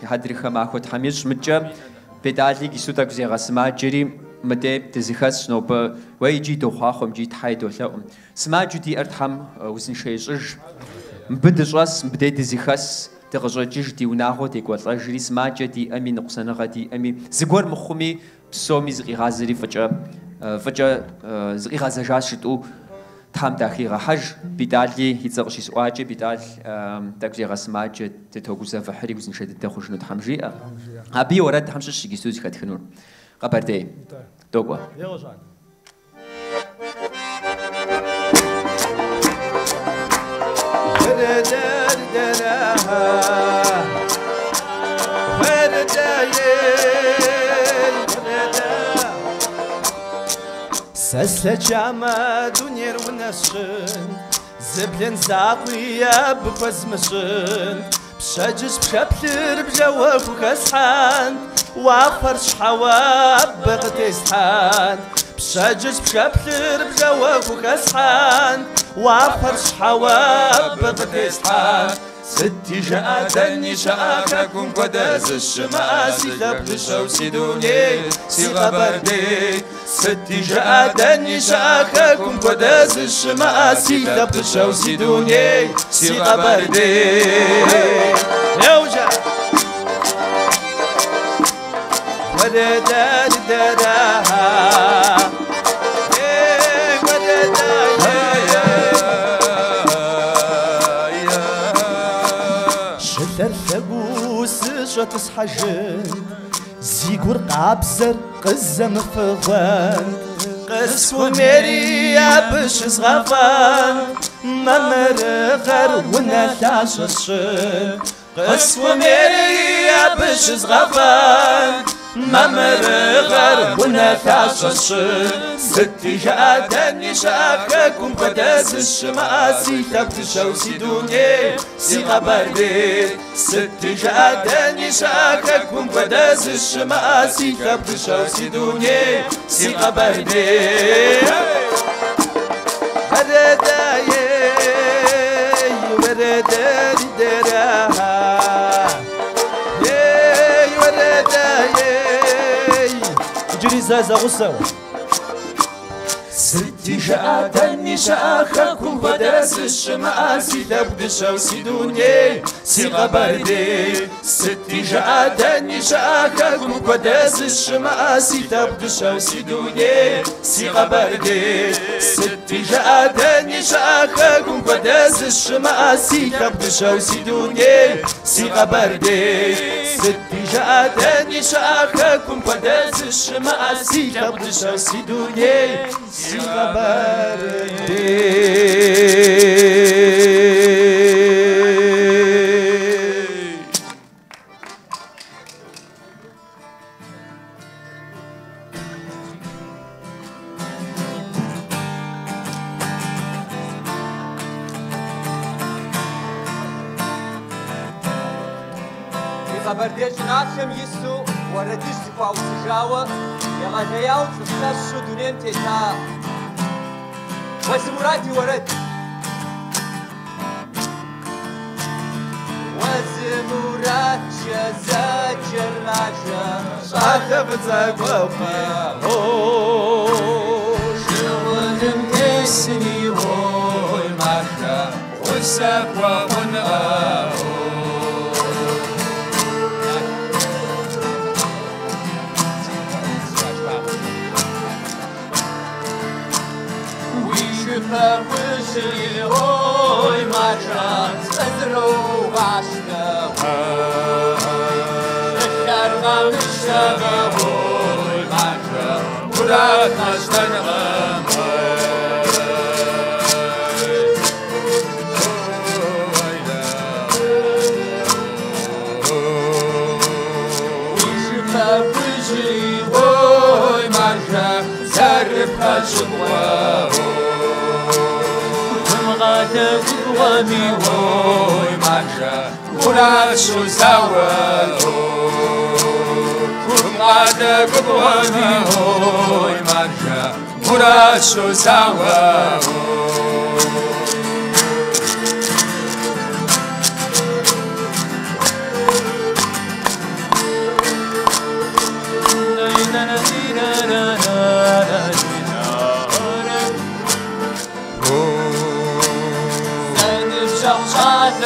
يحدري خماخو تحميش مدجا بيتالي كيسوتاك زيغا سماجري مدب تزخس نوب ويجي دوخاخم جي تحاي دولهم سماجو دي ارتحم وزن شيجج مبدج راس مبدي تزخس تغجج دي وناغو دي قوات جري سماجا دي امي نقصنغا دي امي زغور مخومي بسومي زغي غازري فجا زغي غازجاشتو تام داخيغا حج بدالي يتزغشي سواجي بدال داكزي غاسماجا تتوغوزا فحري وزن شدد تخرجنو تحمجي ابي ورد حمشش كيسوزي كاتخنون قبردي دوغوا سسجامة دنيا ونشن زبلن زاقية بفزمشن بشجش بشبلر بجواب وكسحان وافر شحواب بغتسحان بشجش بشبلر بجواب وكسحان وافر شحواب بغتسحان ستي جاءتني شاككم قداز الشماسي لبشو سيدوني سيغا بردي ستي جاءتني شاككم قداز الشماسي لبشو سيدوني سيغا بردي يوجع وددا ددا وددا تصحجن زيقور قابزر قزة مفغوان قسو ميري يابش صغفان ممرغر ونتاششن قسو ميري يابش صغفان ممرغر ونتاششن ستي جادني شاككم قداس الشماسي تبتشو سيدوني سيغا بردي ستي جادني شاككم قداس الشماسي تبتشو سيدوني سيغا بردي ورداي ورداي دراها يي ورداي جري زازا غصة ستي جاءتني شاخكم بداس الشماسي تبدشو سيدوني سيغا بردي ستي جاءتني شاخكم بداس الشماسي تبدشو سيدوني سيغا بردي ستي جاءتني شاخكم بداس الشماسي تبدشو سيدوني سيغا بردي ستي جاءتني شاخكم بداس الشماسي تبدشو سيدوني سيغا بردي خبرديش ناشم يسو ورديش تفاو سجاوة يلا جياو تفتشو دونين تيتا وزمراتي ورد وزمرات جزا جلاجة شاخة بتاقوفي شغل مكسني هوي ماشا وسابوا ونغاو وشي هوي ماشا تزرو عشنا الشرقة والشرقة هوي ماشا ورات نشتنغم وشي هوي ماشا زربها شبواه قوامي هوي ماشا ورات شو سوا ومعاد قوامي هوي ماشا ورات شو سوا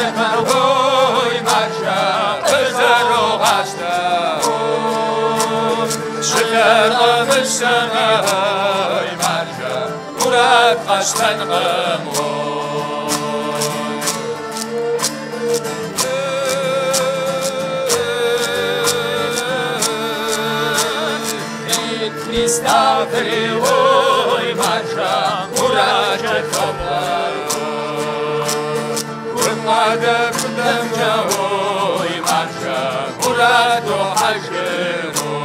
هوي ماشا ازرو غاشتا شكر بالسما هوي ماشا ورات غاشتا نغمو نستغفر هوي ماشا ورات كفر ومعاد قدام جاوي ماشا ورات حجمو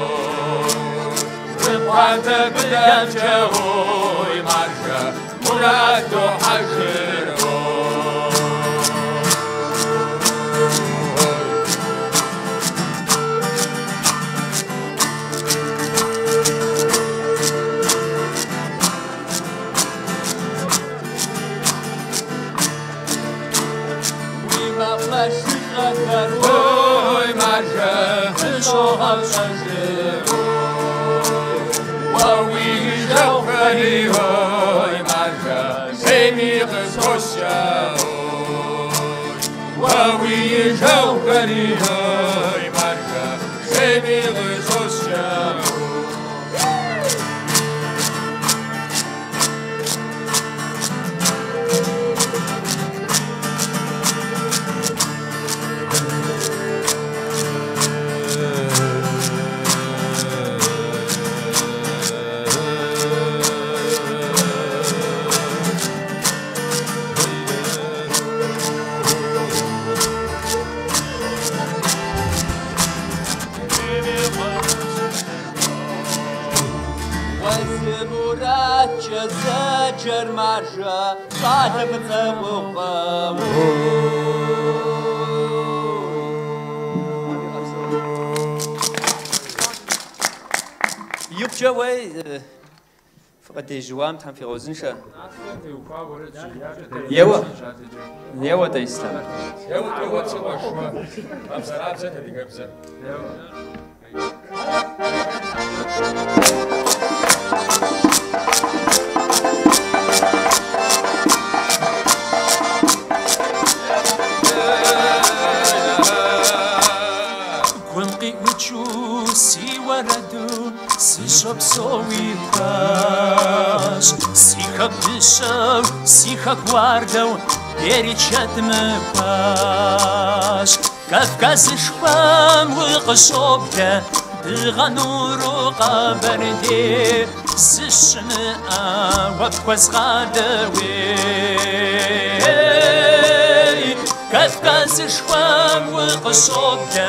ومعاد قدام جاوي ماشا ورات حجمو هوي ماشا شوها شجر ووي جوهري هوي ماشا سيمي غسوشا ووي جوهري هوي ماشا سيمي غسوشا marja, șade bățăucă. Iubce, uai, făcate juam, tam fi rozinșă. Eu te istam. Eu te văd să mă șua. Am sărat să te digă bză. Gulqi uchu si waradu si shop sowi pash si khabishaw si khagwardaw beri chatme pash Kafkas shpam wiqshobta bighanuru qabardi sishma waqwas qadawi Kafkas shpam wiqshobta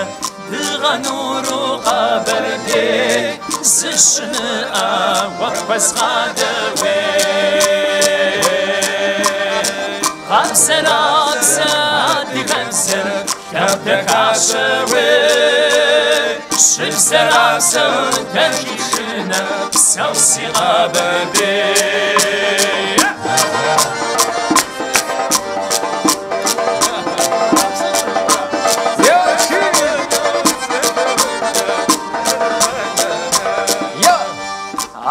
bighanuru qabardi sishma waqwas qadawi Khamsar absad khamsar Kabtek aşağı Şibser absad Terkişine Savsi abedi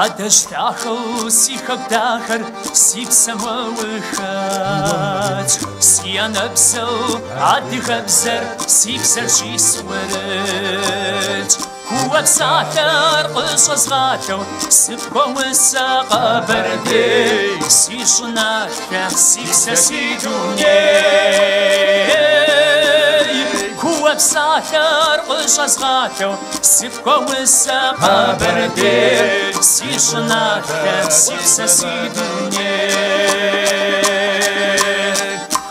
عدش تاخو سيخك داخر سيب سما وخات سيانا بسو عدي خبزر سيب سر شي سورت هو بساتر قصص غاتو سبكو الساقا بردي سيشناك سيب سسيدوني هو بساتر قصص غاتو سبكو الساقا بردي سيشناك سيب سسيدوني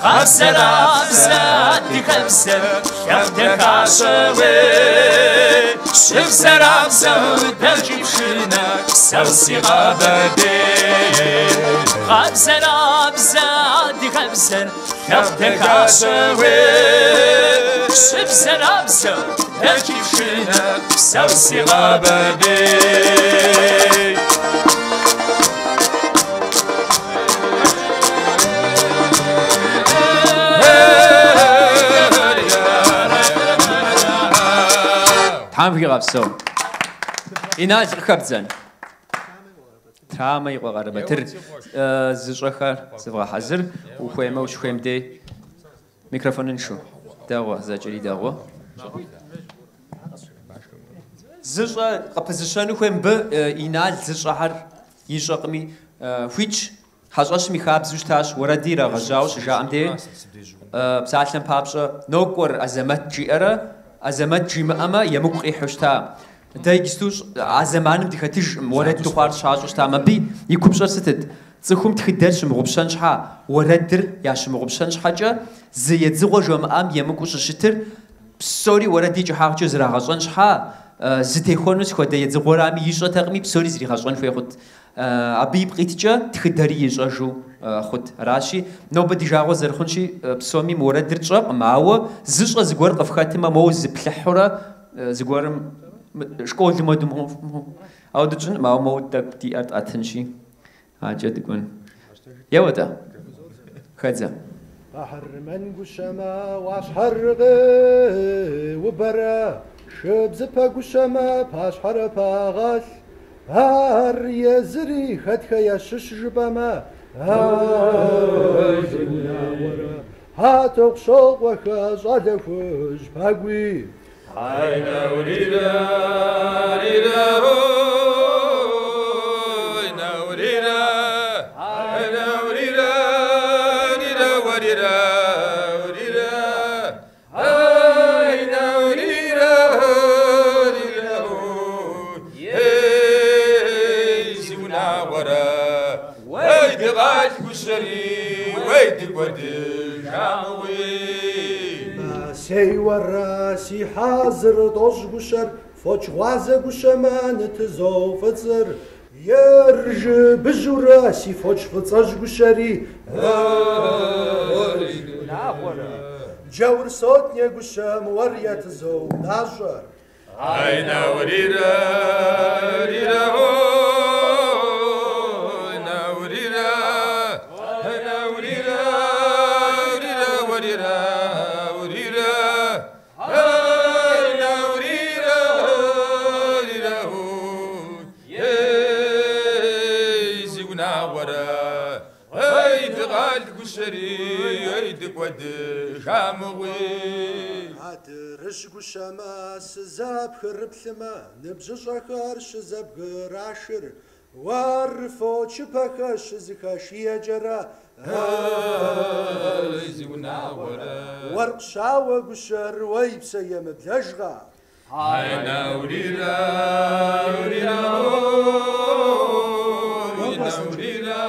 خبزر عبزر دي خبزر ياخدك عشاوي شبزر عبزر درجي بشنك سوسي غابدي خبزر عبزر دي خبزر ياخدك عشاوي شبزر عبزر درجي بشنك سوسي غابدي هم في غابسو إناج خبزن تامي وغربة تر زشخر سبغا حزر وخيمة وشخيم دي ميكروفون نشو داغو زاجري داغو زشخر قبزشانو خيم ب إناج زشخر يشقمي فيتش حاجاش ميخابزوش تاش ورديرا غجاوش جام دي بساعتنا بابشا نوكور أزمات جيئرة أزمات جيمة يمقعي حشتا دايجستوش عزمان بديختيج ورد تخار شاجوش تا مبي يكوبشر ستد تخوم تخدرش مغبشان شحا وردر ياش مغبشان شحاجة زيد زغو جمعام يمقوش شتر بسوري وردي جحاق جو زراغشان شحا زتيخونوس خود يد زغورامي يشا تغمي بسوري زريغشان فيخد أبي بقيتجا تخدري يجاجو خود راشي نوبدي جاغو زرخونشي بسومي مورد درجا معاو زش زغور قفخاتما موز بلحورا زغورم شكول دمودم او دجن ما مودك دي ارت اتنشي حاجه تكون يا ودا خذا بحر من قشما واش حرغي وبرا شبز قشما باش حرفا غاش هار يزري خدك يا شش جبما هاتوك شوق وخاش عدفوش باقوي عينا وريدا ريدا عينا وريدا عينا وريدا ريدا وريدا وريدا عينا وريدا ريدا يزونا ورا ويد غاش بشري ويد ودي جاوي سي وراسي حاضر دوش قشر فوش غازة قشمان تزو فتزر يرج بجراسي فوش فتصج قشري جور صوتني قشام ورية زو ناشر عينا وريرا ريرا هو نوريرا هنا وريرا وريرا وريرا وريرا هنا وريرا وريرا هو يزي وناورا هيد غالد قشري هيد قود شاموي رش قشما سزاب خرب ثما نبجش أخرش زاب غراشر وارفو شبكش زكاشية جرا يزي وناورا ورق شاوة قشر ويبسيا مبلجغا عينا وريرا وريرا وريرا وريرا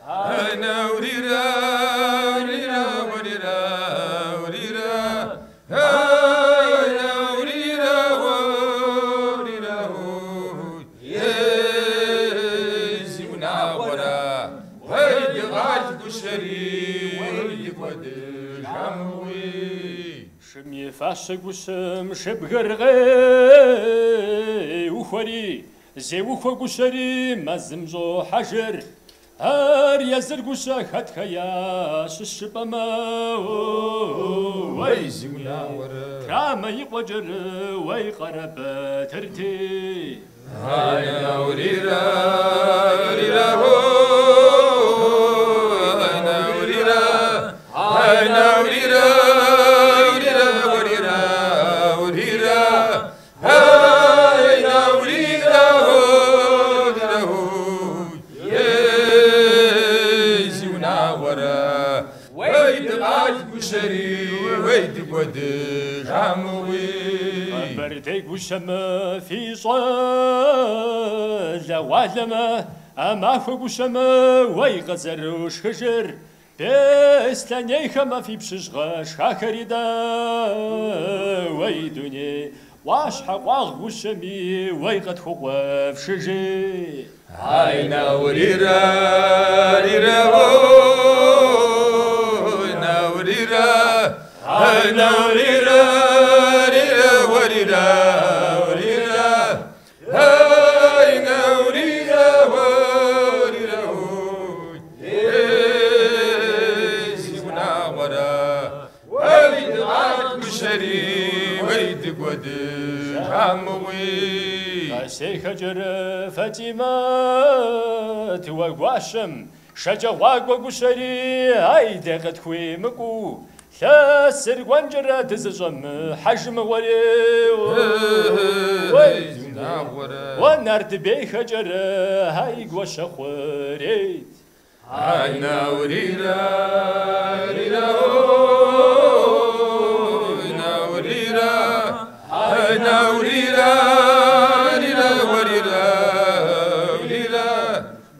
عينا وريرا وريرا وريرا وريرا عينا وريرا وريرا يزي وناورا ويدي غالد قشري ويدي قد شموي شمي فاشق وشم شبغرغي وخوري زي وخو قشري مزمجو حجر هر يزر قشا خد خياش الشبما ويزي وناورا كاما يقوجر ويقرب ترتي عينا وريرا وريرا عينا وريرا عينا وريرا وريرا وريرا وريرا عينا وريرا وريرا يزي وناورا ويد غاج بشري ويد قد عموي برديك وشما في صال وعلما أما فوق وشما ويغزر وشخجر بستاني خما في بششغا شاكريدا ويدوني واش حقاغ وشمي ويغد خوغ فشجي عينا وريرا ريرا عينا وريرا عينا وريرا ريرا وريرا وريرا عينا وريرا وريرا يزي وناورا ويد غاد بشري ويد قد عموي سيخ جر فاتمات وقواشم شجا واقو قشري هايدا قد خوي مكو ثاسر قوانجرة تزجم حجم وري ونرد بيخ جر هاي قوش خوريت عينا وريرا ريرا عينا وريرا عينا وريرا ريرا وريرا وريرا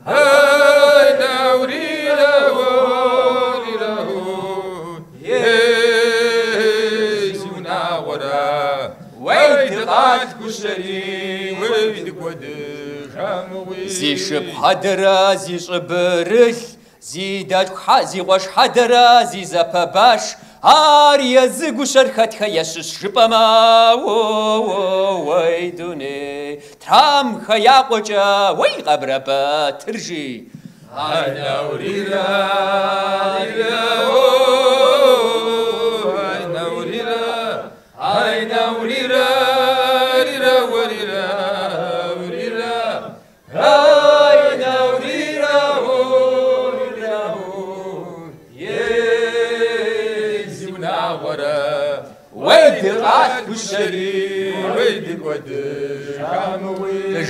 عينا وريرا وريرا يزي وناورا ويد غاد كشري ويد قد خاموي زي شب حدرا زي شبرل زي داج زي وش حدرا زي زباباش آريا زغو شرخت خياش شبما ويدوني ترام خيا قوجا وي قبربا ترجي عينا وريرا ريرا عينا وريرا عينا وريرا ريرا وريرا وريرا عينا وريرا وريرا يزي وناورا ويد غاد كشري ويد قد عموي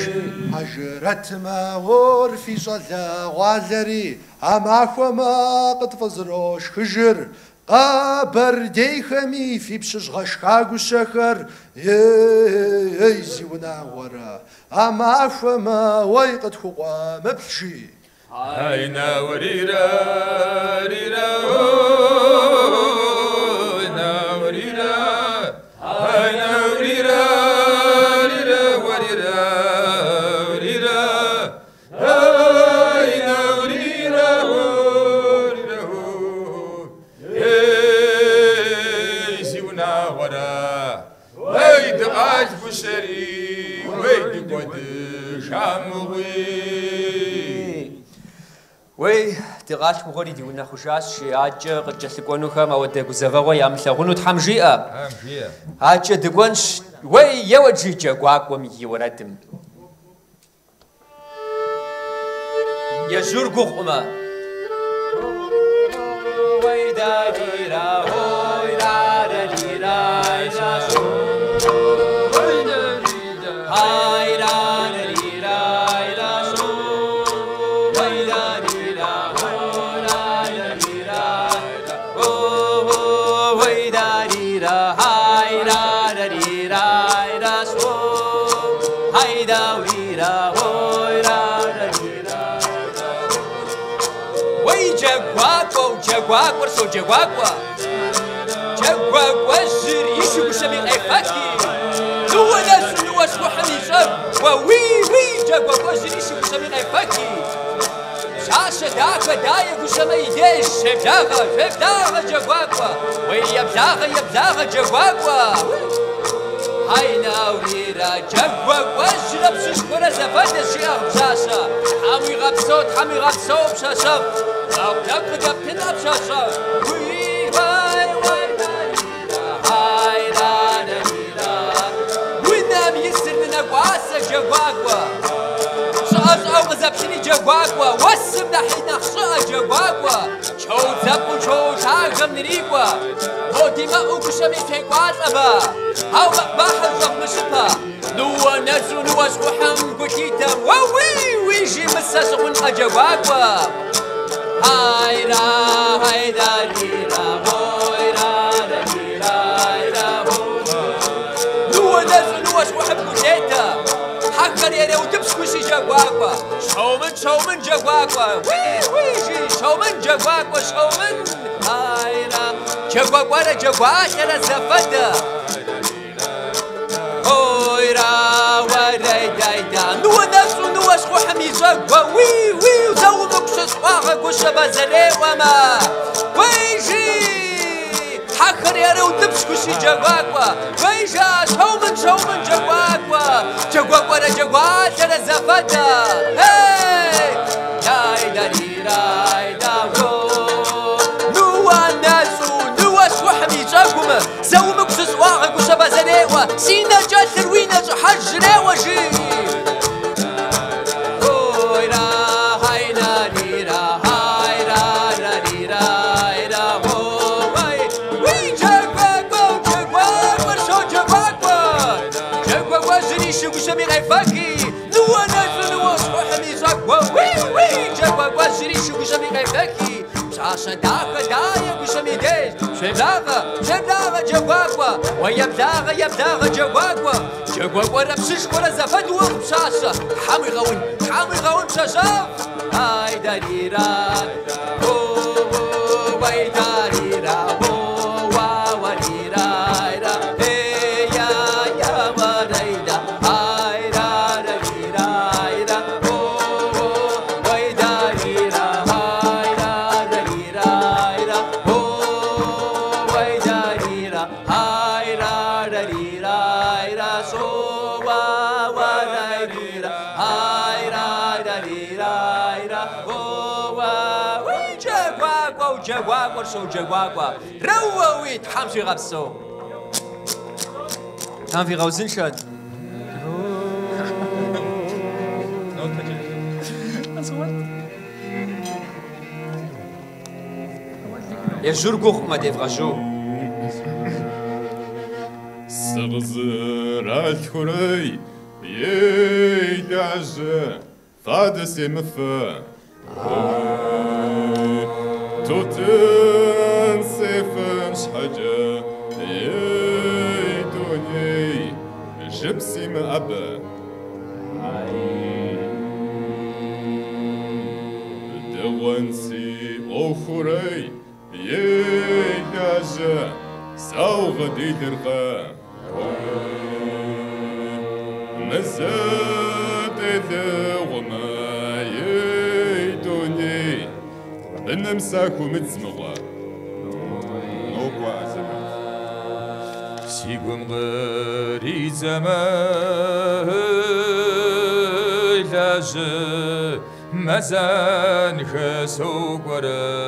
حجرت ما ور في صلاة غازري أما خما قد فزروش خجر قابر ديخمي في بشجغش خاقو شخر يزي وناورا أما خما ويقد خوا مبشي عينا وريرا ريرا عينا وريرا عينا وريرا ريرا وريرا وريرا غاش مغوري ديونا خشاس شي عاجة قد جسكونو خام أو ديكو زفاوي يعمل لغونو تحمجيئة عاجة ديكونش وي يوجي جاقواك ومي وردم يجور قوما وي داريرا وي داريرا Jaguagua, sou Jaguagua. Jaguagua, Jiricho, Buxami, Aifaki. Duas Mohamizam. Oui, Jaguagua, Jiricho, Buxami, Aifaki. Jasha, Daka, Daya, Buxami, Idesh, Chefdaga, Jaguagua. Oi, Yabdaga, Jaguagua. Ai, Naurira, Jaguagua, Jirapsis, Corazavada, Jiab, Jasha. Hami Rapsot, Shasha. Daqdaq tinab shasha wai winam yisir min aqwasa Jaguagua shaz aw qazabshini Jaguagua wasm nahina khsha Jaguagua chow zabu chow shagam nirigwa hodima ukushami feqwasaba aw bahar zamshpa nuwa nazu nuwa shwaham gutita wi ji masasqun Jaguagua Hayra, haydarira, hoyrarira, Nuwa shwaḥab gudeta Hakkar yere utibskushi Jaguagua Showman Jaguagua Wi, showman Jaguagua Hayra Jaguagua zafada Hoyra, warayda Nuwa shwaḥam yizagwa Wi, Gushabazale wama Weiji Hakkar yare utibskushi Jaguagua Weija showman Jaguagua Jaguagua zafada Hey Daidarira Nuwa shwaḥam yizaguma Zawma kusaswaga Gushabazale wa Sina jathir wina hajre wa ji Buxami Aifaki Nuwa shwaḥam yizagwa Wi Jaguagua Jiricho Buxami Aifaki Shasha Daka Daya Buxami Idesh Chefdaga Jaguagua Wayabdaga Jaguagua Jaguagua Rapsish Corazavad Wam Shasha Hami Gawin Shasha Ay Darira Way Darira Jaguagua, sou Jaguagua. Rawi, thamshi gabso. Thamfi gawzin shad. Yajurgukh ma devrajo. Srzral khurey, yedaje, fadesimfe. Tutun sefen şhaca yeduni jibsim aba dewansi okhurey yedaja sawgadidirqa mazad edwama yeduni نمساكو متزمغا نوكوا زمان سيقوم غري زمان لاج مزان خسوقرا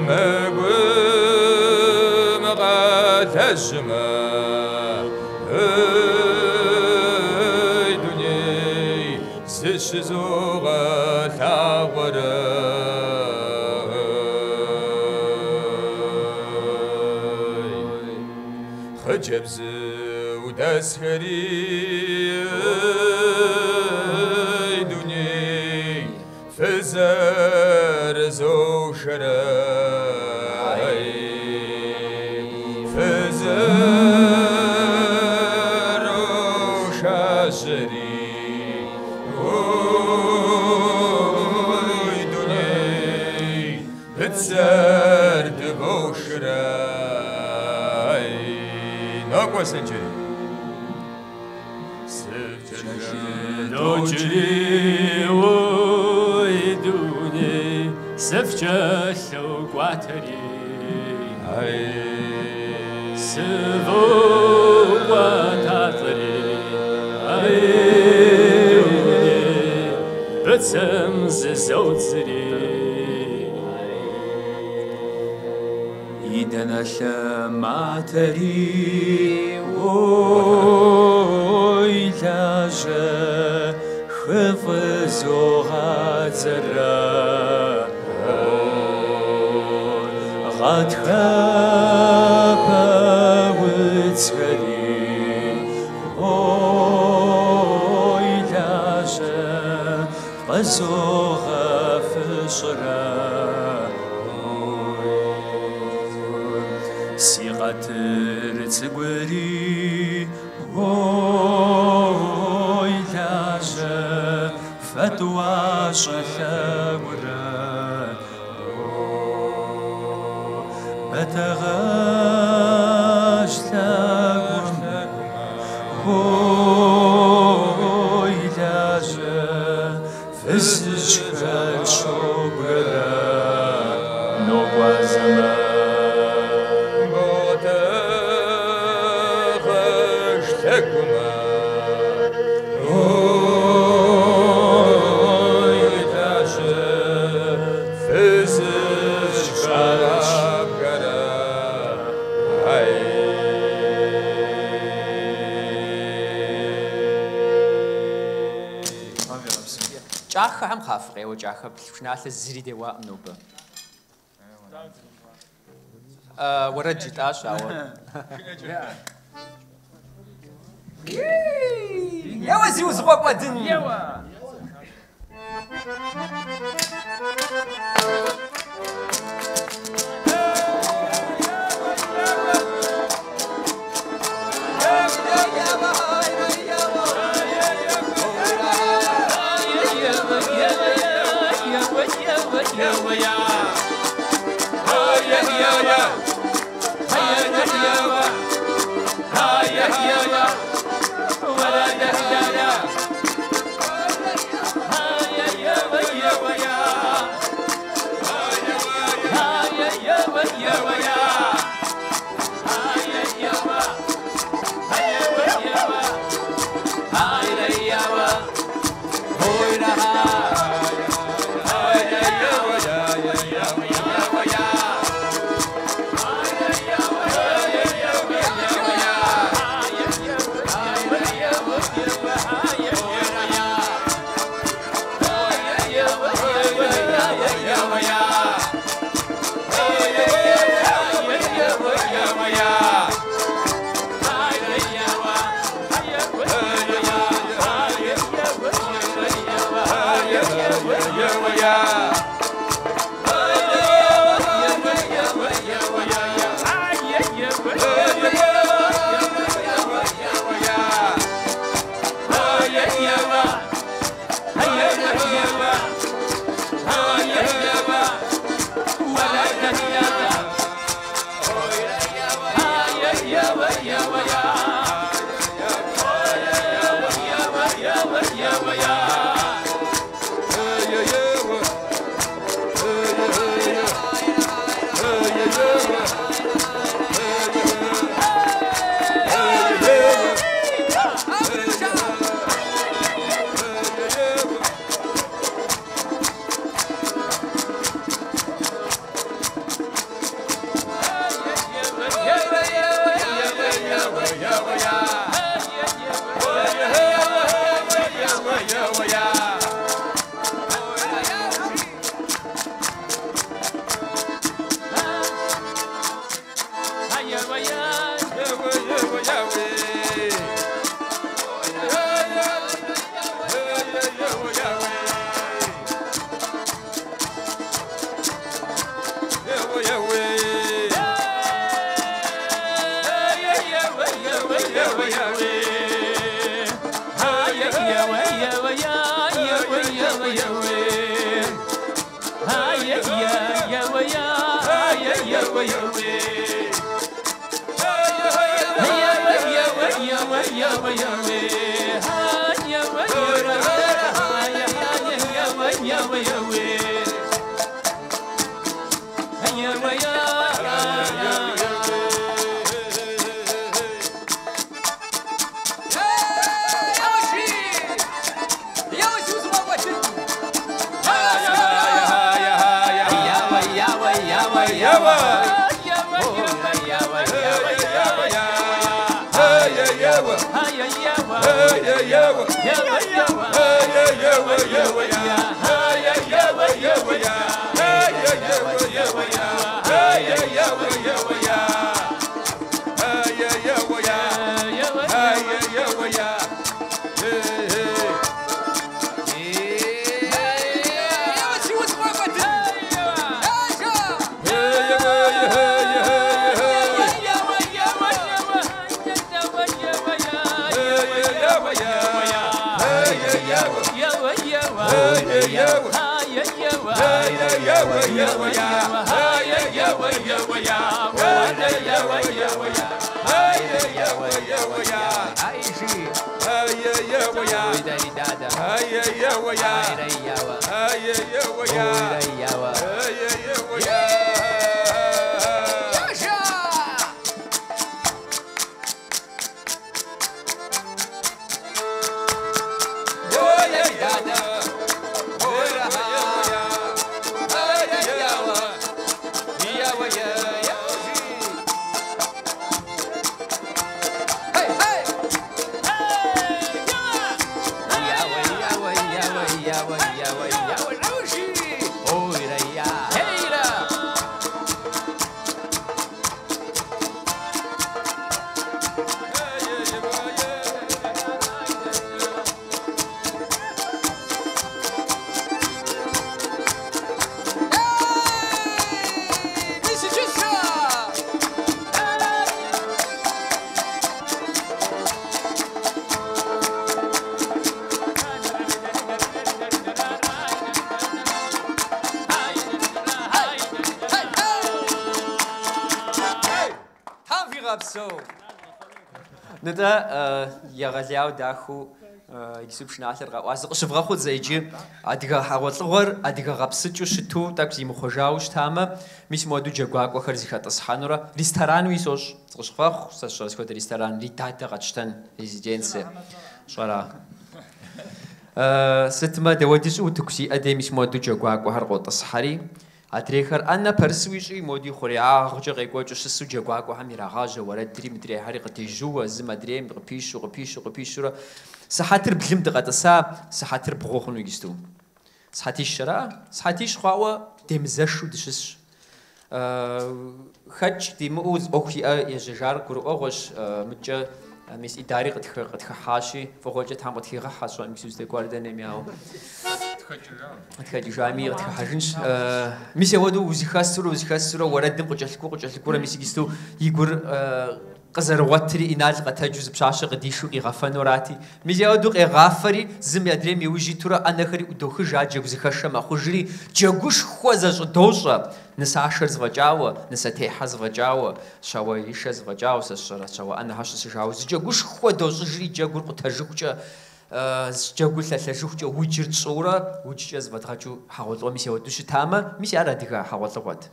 مقوم غاتجما دنيا سشزوغا ثاورا خجبز ودسخري دنيا فزار زوشراي فزار وشاشري دنيا بتزار دبوشراي ناقوى سنجري دوجري ويدوني سفجة سوقاتري سفو وتاطري بتسمز زوتري إيدنا شمعتري ويلاجة خفزو غاترا غاد خابا وتسري ويلاجة غزو غافشرا سيغاتر تسقوري ويلاجة فتوى شثاورا بتغاش ثاورا ويلاجة فزجها شوبرا نوبا زمان جاخهم خافقي وجاخب شناث الزري دواء نوبة ورجت عشاء يا وزي وزغوك ودن ندا يغلياو داخو يكسب شناثر غواز قشفغا خود زيجي ادغا حاولغور ادغا غبسچو شتو так زي مخجاوش تاما مش مودو جغواقو خرزي خاطسحانورا ريستوران ويسوش قشفغا ساشاس خود ريستوران لي تاتا غچتن ريزيدنسي شورا ستما دوديس وتكسي ادي مش مودو جغواقو هر قوطسحاري ادريخر انا برسويشي مودي خوريا خجا غيكوچو شسو جغواقو هميراغاجا ورا دري مدري هاري قتيجو زما دري غبيشو سحاتر بلم دغاتسا سحاتر بغوخنو يستو سحاتيش شرا سحاتيش خواوا دمزشو دشش خج ديموز اوخي يجار كرو اوغش متجا ميس اداري قد خاشي فوجه تام قد خاشو ميسوس دي غواردن مياو تخجي جامي قد خاجنش ميس يودو وزيخاسرو ورد قجلكو ميسيستو يغور قزر واتري إنال قتاجوز بشاشة قديشو إغافانوراتي ميزيادو إغافري زم يدري ميوجي ترى أنا خري ودوخ جاجب زخشة ما خجري جاجوش خوازج دوشة نساشر زوجاوة نساتيح زوجاوة شوايش زوجاوة سشرة شوا أنا هاش سجاوز جاجوش خو دوش جري جاجور قتاجوجة جاجول ثلاثة وجرت صورة وججز بتخاجو حاولوا ميسيادوش تاما ميسيارا ديكا حاولوا وات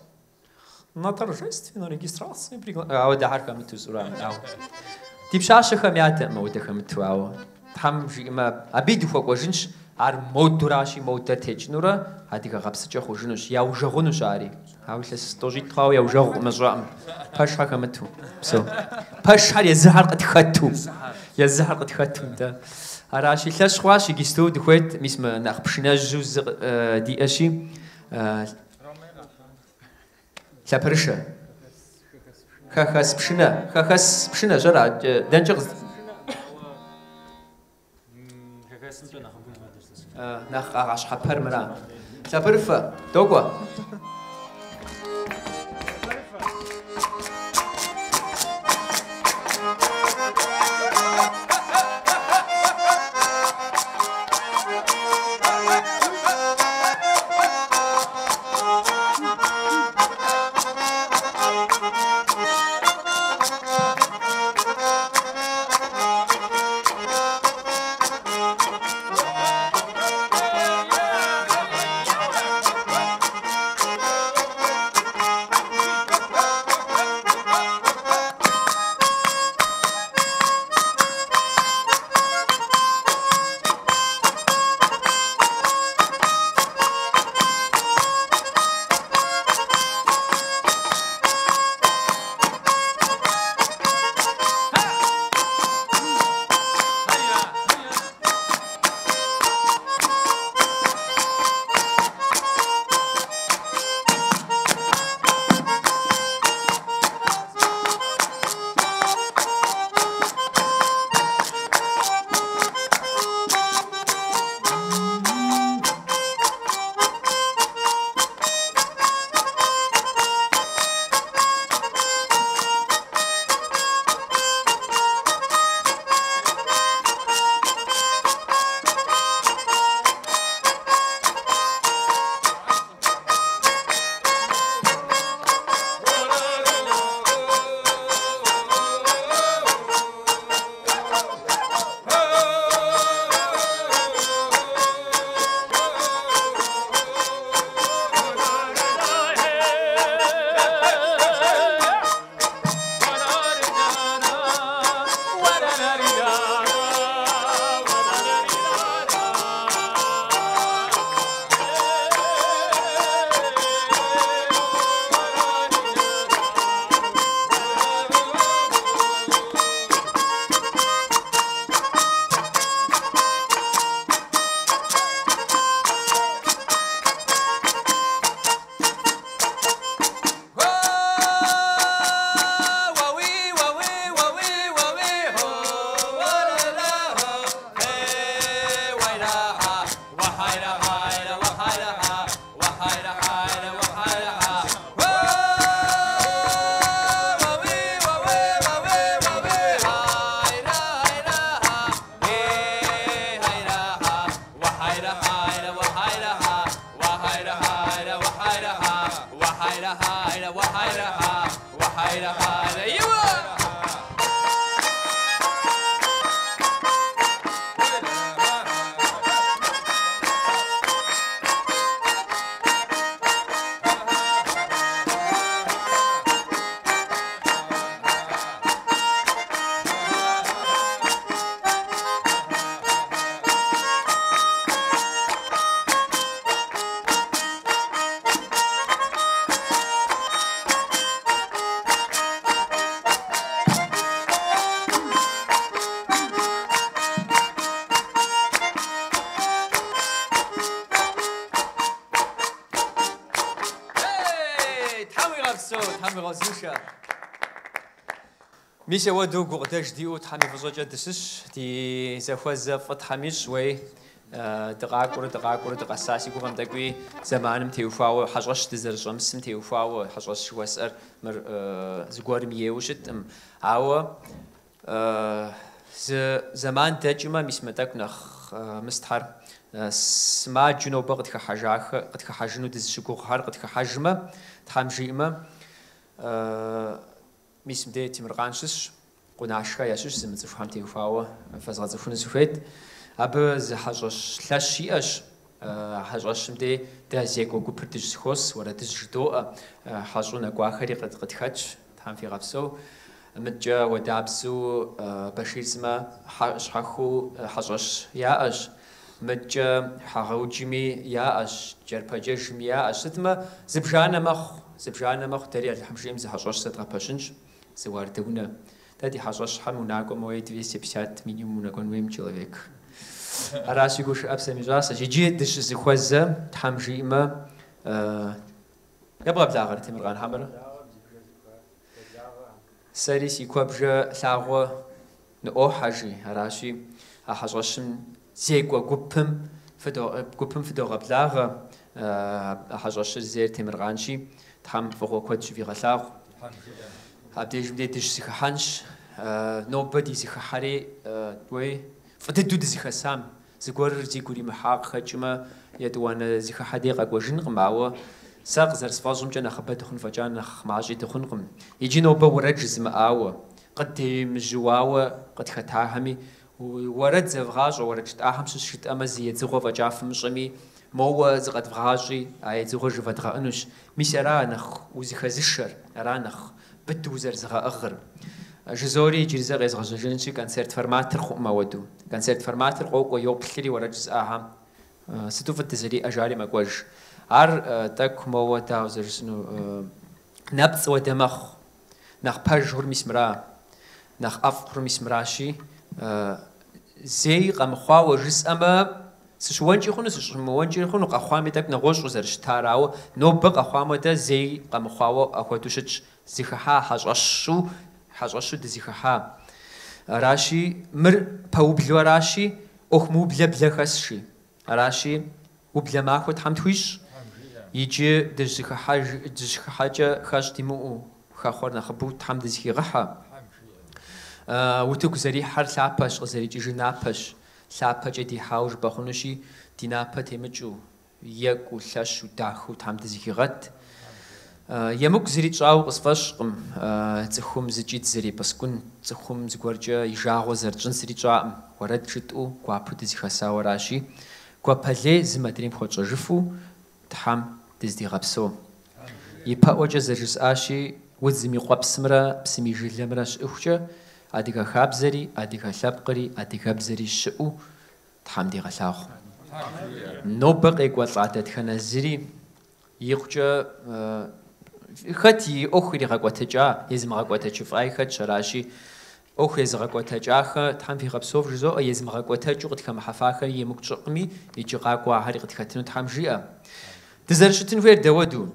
на торжественной регистрации да харкам тузурам тип шаша хамята модахам туао там жима абиду фокожинш ар модураши модатечнура адига гапсча хожинуш я уже гонушари хавлес тоже трау я уже мажам паша хамату все паша я захарqat хату я захарqat хату да араши лаш хваши гисту дхвет мисма нах пшнажуз диаши سافرشة خاخس بشنا جرا دنجر نخ عش حبر مرا سافرفا دوغوا ميشا ودو قرداش ديو تحمي فزوجة دسش دي زفوزة فتحميش وي دقاقور دقاساسي قوم دقوي زمانم تيوفاو حجرش تزرج مسم تيوفاو حجرش واسر مر زقوار ميوشت عاو زمان تجمع مسمتك نخ مستحر سما جنوب قد كحجاخ قد كحجنو دزشقو خار قد كحجمة تحمجيمة ميسم دي تمرقانشش قناشكا ياشش زمت فهم تيوفاو فزغز فون زفيت اب ز حجش لاشياش حجش مدي دازيكو كوبرتج سخوس ولا تجدو حجونا كواخري قد خاتش تام في غبسو متجا ودابسو بشيزما حشخو حجش ياش متجا حاوجمي ياش جرباجم ياش تما زبجانا مخ تري الحمشيم ز حجش ستغباشنش زواردونا تادي حجش حموناكو موي 250 минимум нагонвим человек араши гуш абсамижаса жиджи диш зихваза тхамжима ябгаб лагар тимрган хамара ساريس يكوبجا لاغو نو حاجي راشي حاجشم زيكو غوبم فدو غبلاغ حاجش زير تمرغانشي تام فوق كوت في غلاغ عبديش بديتش سيخانش نوبدي سيخاري وي فتدو دزيخسام زغور زيكوري محاق خجما يدوانا زيخ حديقه وجن قماو ساق زرس فازم جنا خبت خن فجان خماجي تخن قم يجي نوبه ورج زماو قد مجواو قد ختاهمي ورد زفغاج ورج تاهم شت امزي زغو فجاف مشمي مو زقد فغاجي اي زغو جفدغا انوش ميسرا نخ وزخزشر رانخ بدو زرزغا اغر جزوري جيزا غيز غجنشي كانسيرت فرماتر خو ما ودو كانسيرت فرماتر قوقو يوبلري ورج اهم ستو فتزري اجاري ماكوج ار تاك مو تاوزر شنو نبص ودمخ nach pajur mismra nach afqur mismrashi زي قام خوا جس اما سشوانجي خونو سشوانجي خونو قخوامي تاك نغوش زرش تاراو نو بق قخوامه زي قام خوا اخوتوش زيخها حاجشو دزيخها راشي مر باوبلو راشي اخمو بلا خسشي راشي وبلا ماخو تحمتويش يجي دزيخ حاجه خاشتيمو خاخور نخبو تحم دزيخها وتوك زري حر لاباش غزري جي ناباش لابا جدي حاوج بخونشي دي نابا تيمجو ياكو لاش داخو تحم دزيخغت يموك زري تشاو قصفشقم تخوم زجيت زري بسكون تخوم زغورجا يجاغو زرجن زري تشام ورد شتو كوابو دزيخسا وراشي كوابالي زمادريم خوجفو تحم دزدي غبسو يباوجا زرجس اشي وزمي قبسمرا بسمي جلمراش اخجا اديغا خابزري اديغا لابقري اديغا بزري شؤو تحمدي غلاخ نوبق ايقوات عدد خنازري يخجا خطي اخري غاقواتجا يزم غاقواتجا فاي خط شراشي اخ يز غاقواتجا تحم في غبسوف جزو يزم غاقواتجا قد كما حفاخر يمك تشقمي يجي غاقوا هاري قد خاتنو تحمجيا تزرشتن فير دودو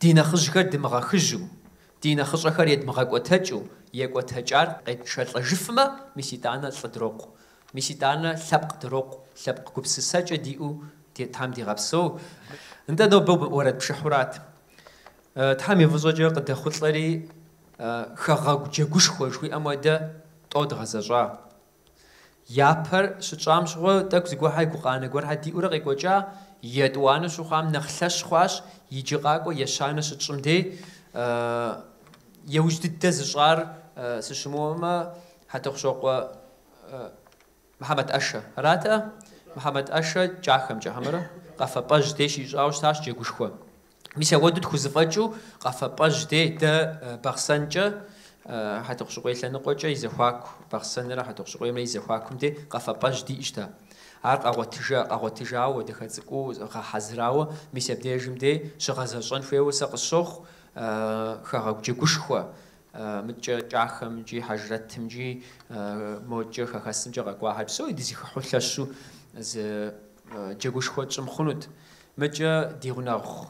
دينا خجكر دمغا خجو دينا خجكر يدمغا قواتجو يقواتجار قد شرط جفما ميسيتانا صدروق ميسيتانا سبق دروق سبق كبس ساجا ديو تام دي غابسو انت نوبل ورد بشحورات تام يفوزوجا قد خطلري خغاغ جگوش خوشوي اما ده طود غزاجا يابر شچام شغو تك زغو هاي قانه غور هدي اورغي قوجا يدوان شو خام نخلش خواش يجيقاقو يشانه شچمدي يوجد التزجار سشموما حتى خشوق محمد أشا راتا محمد أشا جاخم جاهمرا قفا باج ديش يجاوش تاش جيگوش خوا ميسا ودود خوزفاجو قفا باج دي دا بغسانجا حتى خشوق يلان قوجا يزخواكو بغسانرا حتى خشوق يملا يزخواكم دي قفا باج دي اشتا عرق أغوتجاو ودخزقو حزراو ميسا بديجم دي شغازاشان فيو ساقشوخ خاغو جيگوش خوا متجا جاخم جي حجرتم جي موجه خاصم جا قواحد سو يدزي خولاشو ز جيگوش خو چمخونوت متجا ديغناخ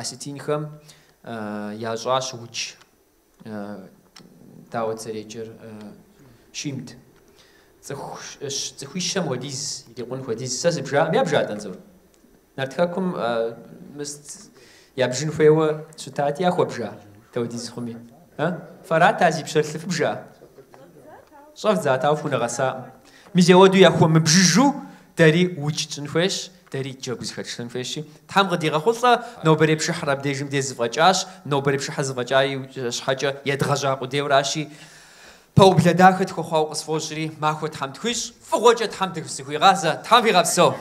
اسيتين خم ياجاش وچ داوت سريجر شيمت زخويشم وديز يقول وديز ساز بجا ما بجا تنزور نرتكم مست يابجن فيو شتاتي اخو بجا توديز خمي ها فرات ازي بشرف بجا صف ذات او فون غسا ميزي ودو ياخو مبججو داري وجتن فيش داري جوز خدشن فيشي تام غدي غخصا نو بري بشحر بديجم ديز فجاش نو بري بشحز فجاي حاجه يدغجا قديوراشي بوبلا داخت خو خو قصفوشري ما خو تحمد خوش فوجت حمد خوي غازا تام في غفسو